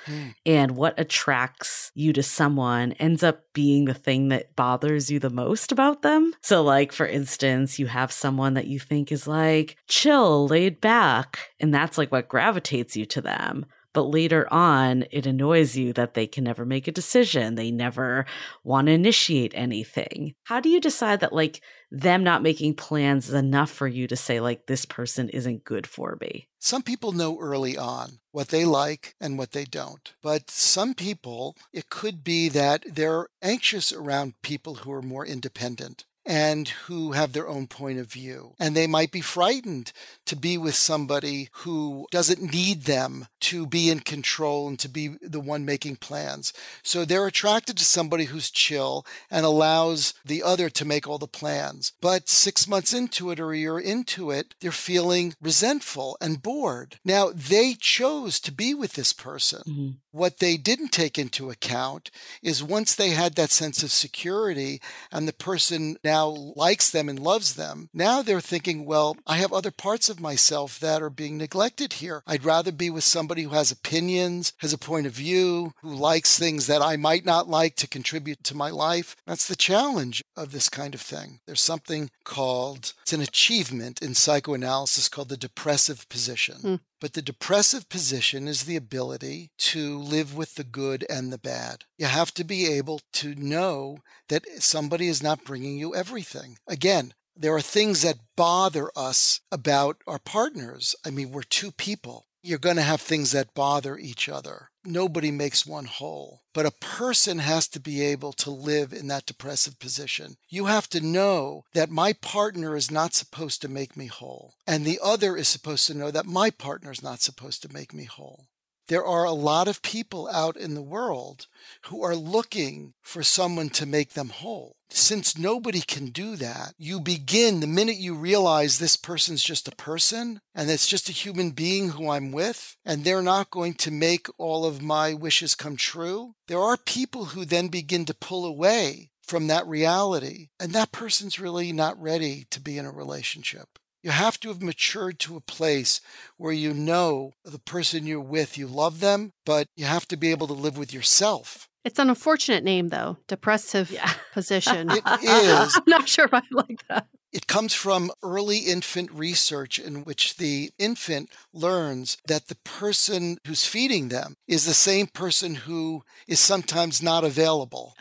And what attracts you to someone ends up being the thing that bothers you the most about them. So like, for instance, you have someone that you think is like chill, laid back, and that's like what gravitates you to them. But later on, it annoys you that they can never make a decision. They never want to initiate anything. How do you decide that like them not making plans is enough for you to say like, this person isn't good for me? Some people know early on what they like and what they don't. But some people, it could be that they're anxious around people who are more independent and who have their own point of view. And they might be frightened to be with somebody who doesn't need them to be in control and to be the one making plans. So they're attracted to somebody who's chill and allows the other to make all the plans. But 6 months into it or a year into it, they're feeling resentful and bored. Now, they chose to be with this person. Mm-hmm. What they didn't take into account is once they had that sense of security and the person now likes them and loves them, now they're thinking, well, I have other parts of myself that are being neglected here. I'd rather be with somebody who has opinions, has a point of view, who likes things that I might not like to contribute to my life. That's the challenge of this kind of thing. There's something called, it's an achievement in psychoanalysis called the depressive position. But the depressive position is the ability to live with the good and the bad. You have to be able to know that somebody is not bringing you everything. Again, there are things that bother us about our partners. I mean, we're two people. You're going to have things that bother each other. Nobody makes one whole. But a person has to be able to live in that depressive position. You have to know that my partner is not supposed to make me whole. And the other is supposed to know that my partner is not supposed to make me whole. There are a lot of people out in the world who are looking for someone to make them whole. Since nobody can do that, you begin, the minute you realize this person's just a person and it's just a human being who I'm with, and they're not going to make all of my wishes come true, there are people who then begin to pull away from that reality, and that person's really not ready to be in a relationship. You have to have matured to a place where you know the person you're with, you love them, but you have to be able to live with yourself. It's an unfortunate name, though. Depressive position. It is. I'm not sure if I like that. It comes from early infant research in which the infant learns that the person who's feeding them is the same person who is sometimes not available.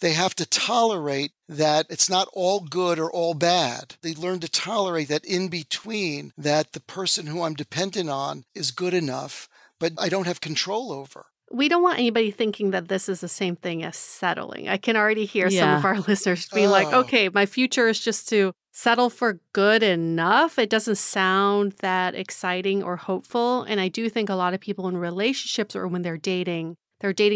They have to tolerate that it's not all good or all bad. They learn to tolerate that in between, that the person who I'm dependent on is good enough, but I don't have control over. We don't want anybody thinking that this is the same thing as settling. I can already hear some of our listeners being like, okay, my future is just to settle for good enough. It doesn't sound that exciting or hopeful. And I do think a lot of people in relationships or when they're dating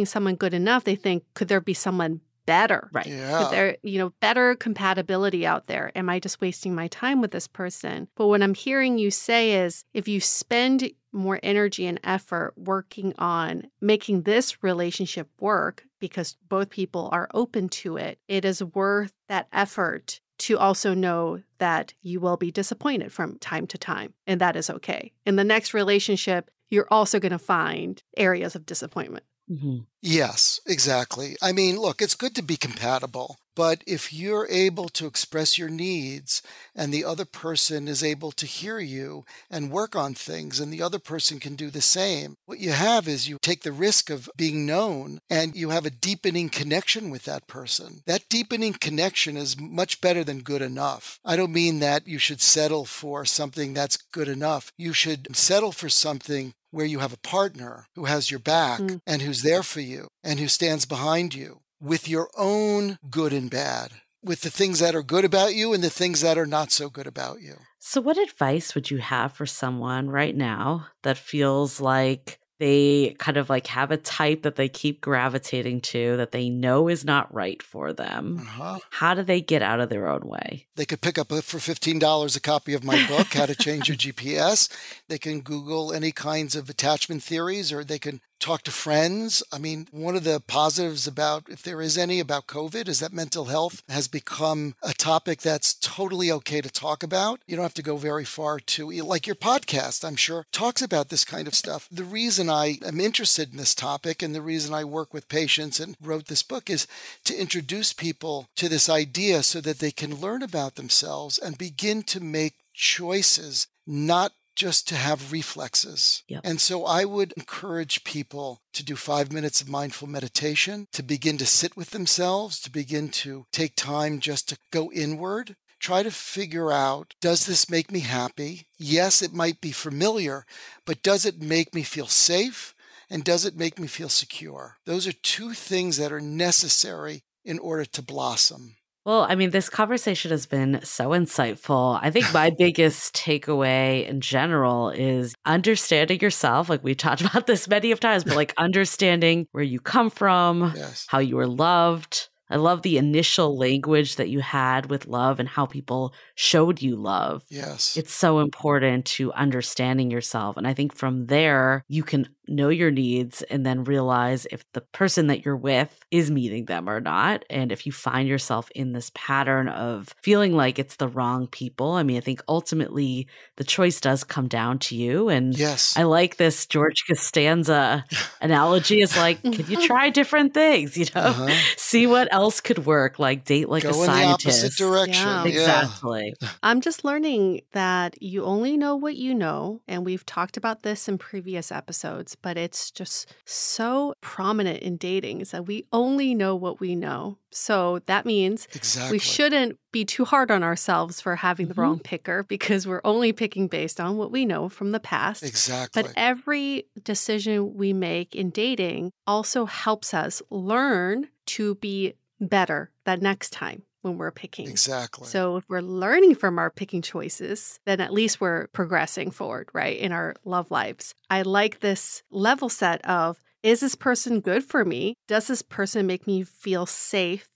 someone good enough, they think, could there be someone better? Right. Yeah. Could there, better compatibility out there? Am I just wasting my time with this person? But what I'm hearing you say is if you spend more energy and effort working on making this relationship work because both people are open to it, it is worth that effort to also know that you will be disappointed from time to time, and that is okay. In the next relationship, you're also going to find areas of disappointment. Mm-hmm. Yes, exactly. I mean, look, it's good to be compatible, but if you're able to express your needs and the other person is able to hear you and work on things and the other person can do the same, what you have is you take the risk of being known and you have a deepening connection with that person. That deepening connection is much better than good enough. I don't mean that you should settle for something that's good enough. You should settle for something where you have a partner who has your back and who's there for you and who stands behind you with your own good and bad, with the things that are good about you and the things that are not so good about you. So what advice would you have for someone right now that feels like they kind of like have a type that they keep gravitating to that they know is not right for them? How do they get out of their own way? They could pick up for $15 a copy of my book, How to Change Your GPS. They can Google any kinds of attachment theories, or they can talk to friends. I mean, one of the positives about, if there is any, about COVID is that mental health has become a topic that's totally okay to talk about. You don't have to go very far to, like your podcast, I'm sure, talks about this kind of stuff. The reason I am interested in this topic and the reason I work with patients and wrote this book is to introduce people to this idea so that they can learn about themselves and begin to make choices, not just to have reflexes. Yep. And so I would encourage people to do 5 minutes of mindful meditation, to begin to sit with themselves, to begin to take time just to go inward. Try to figure out, does this make me happy? Yes, it might be familiar, but does it make me feel safe? And does it make me feel secure? Those are two things that are necessary in order to blossom. Well, I mean, this conversation has been so insightful. I think my biggest takeaway in general is understanding yourself. Like we've talked about this many of times, but like understanding where you come from, how you were loved. I love the initial language that you had with love and how people showed you love. Yes. It's so important to understanding yourself. And I think from there, you can know your needs and then realize if the person that you're with is meeting them or not. And if you find yourself in this pattern of feeling like it's the wrong people, I mean, I think ultimately the choice does come down to you. And yes. I like this George Costanza analogy is like, could you try different things, you know, see what else could work, like date like Go a scientist. in the opposite direction. Yeah. Exactly. I'm just learning that you only know what you know. And we've talked about this in previous episodes, but it's just so prominent in dating is that we only know what we know. So that means we shouldn't be too hard on ourselves for having the wrong picker because we're only picking based on what we know from the past. Exactly. But every decision we make in dating also helps us learn to be better that next time when we're picking. Exactly. So if we're learning from our picking choices, then at least we're progressing forward, right, in our love lives. I like this level set of, is this person good for me? Does this person make me feel safe?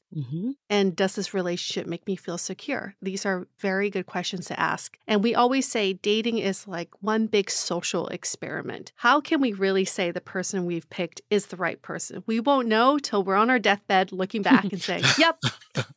And does this relationship make me feel secure? These are very good questions to ask. And we always say dating is like one big social experiment. How can we really say the person we've picked is the right person? We won't know till we're on our deathbed looking back and saying, yep,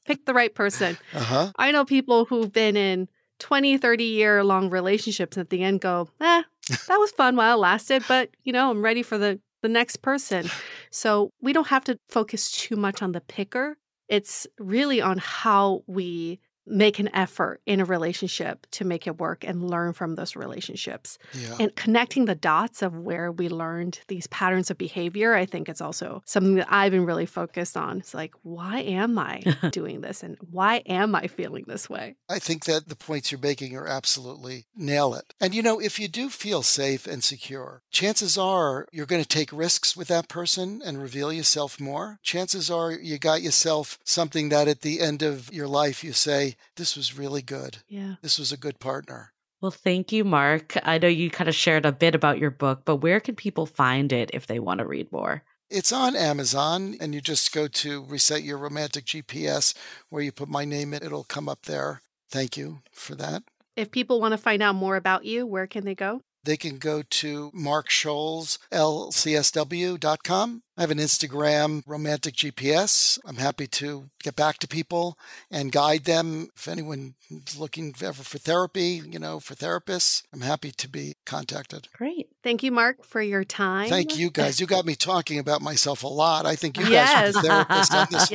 picked the right person. I know people who've been in 20, 30-year-long relationships and at the end go, that was fun while it lasted, but, you know, I'm ready for the next person. So we don't have to focus too much on the picker. It's really on how we make an effort in a relationship to make it work and learn from those relationships. And connecting the dots of where we learned these patterns of behavior, I think it's also something that I've been really focused on. It's like, why am I doing this? And why am I feeling this way? I think that the points you're making are absolutely nail it. And you know, if you do feel safe and secure, chances are you're going to take risks with that person and reveal yourself more. Chances are you got yourself something that at the end of your life you say, this was really good. Yeah. This was a good partner. Well, thank you, Mark. I know you kind of shared a bit about your book, but where can people find it if they want to read more? It's on Amazon, and you just go to Reset Your Romantic GPS, where you put my name in, it'll come up there. Thank you for that. If people want to find out more about you, where can they go? They can go to Mark Sholes, lcsw.com. I have an Instagram, Romantic GPS. I'm happy to get back to people and guide them. If anyone is looking ever for therapy, you know, for therapists, I'm happy to be contacted. Great. Thank you, Mark, for your time. Thank you, guys. You got me talking about myself a lot. I think you guys are the therapists on this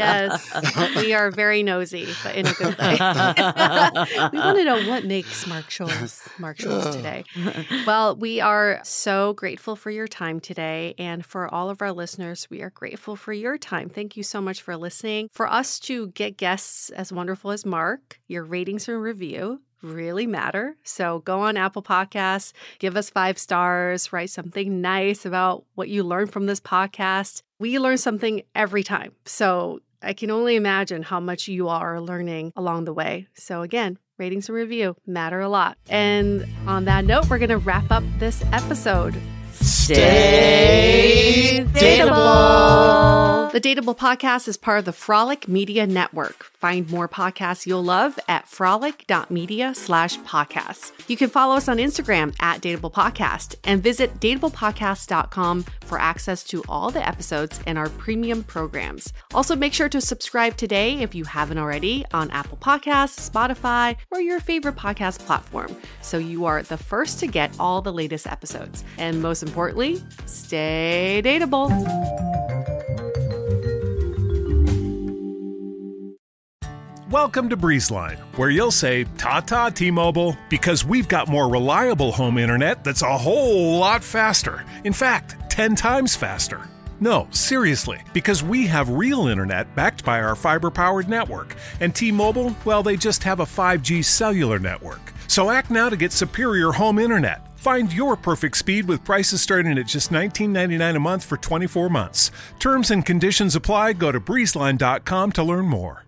one. We are very nosy, but in a good way. We want to know what makes Mark Sholes today. Well, we are so grateful for your time today. And for all of our listeners, we are grateful for your time. Thank you so much for listening. For us to get guests as wonderful as Mark, your ratings and review really matter. So go on Apple Podcasts, give us 5 stars, write something nice about what you learned from this podcast. We learn something every time. So I can only imagine how much you are learning along the way. So again, ratings and review matter a lot. And on that note, we're going to wrap up this episode. Stay Dateable. The Dateable podcast is part of the Frolic Media Network. Find more podcasts you'll love at frolic.media/podcasts. You can follow us on Instagram at Dateable Podcast and visit dateablepodcast.com for access to all the episodes and our premium programs. Also, make sure to subscribe today if you haven't already on Apple Podcasts, Spotify, or your favorite podcast platform, so you are the first to get all the latest episodes. And most importantly, stay dateable. Welcome to BreezeLine, where you'll say, "Ta-ta, T-Mobile," because we've got more reliable home internet that's a whole lot faster. In fact, 10 times faster. No, seriously, because we have real internet backed by our fiber-powered network. And T-Mobile, well, they just have a 5G cellular network. So act now to get superior home internet. Find your perfect speed with prices starting at just $19.99 a month for 24 months. Terms and conditions apply. Go to breezeline.com to learn more.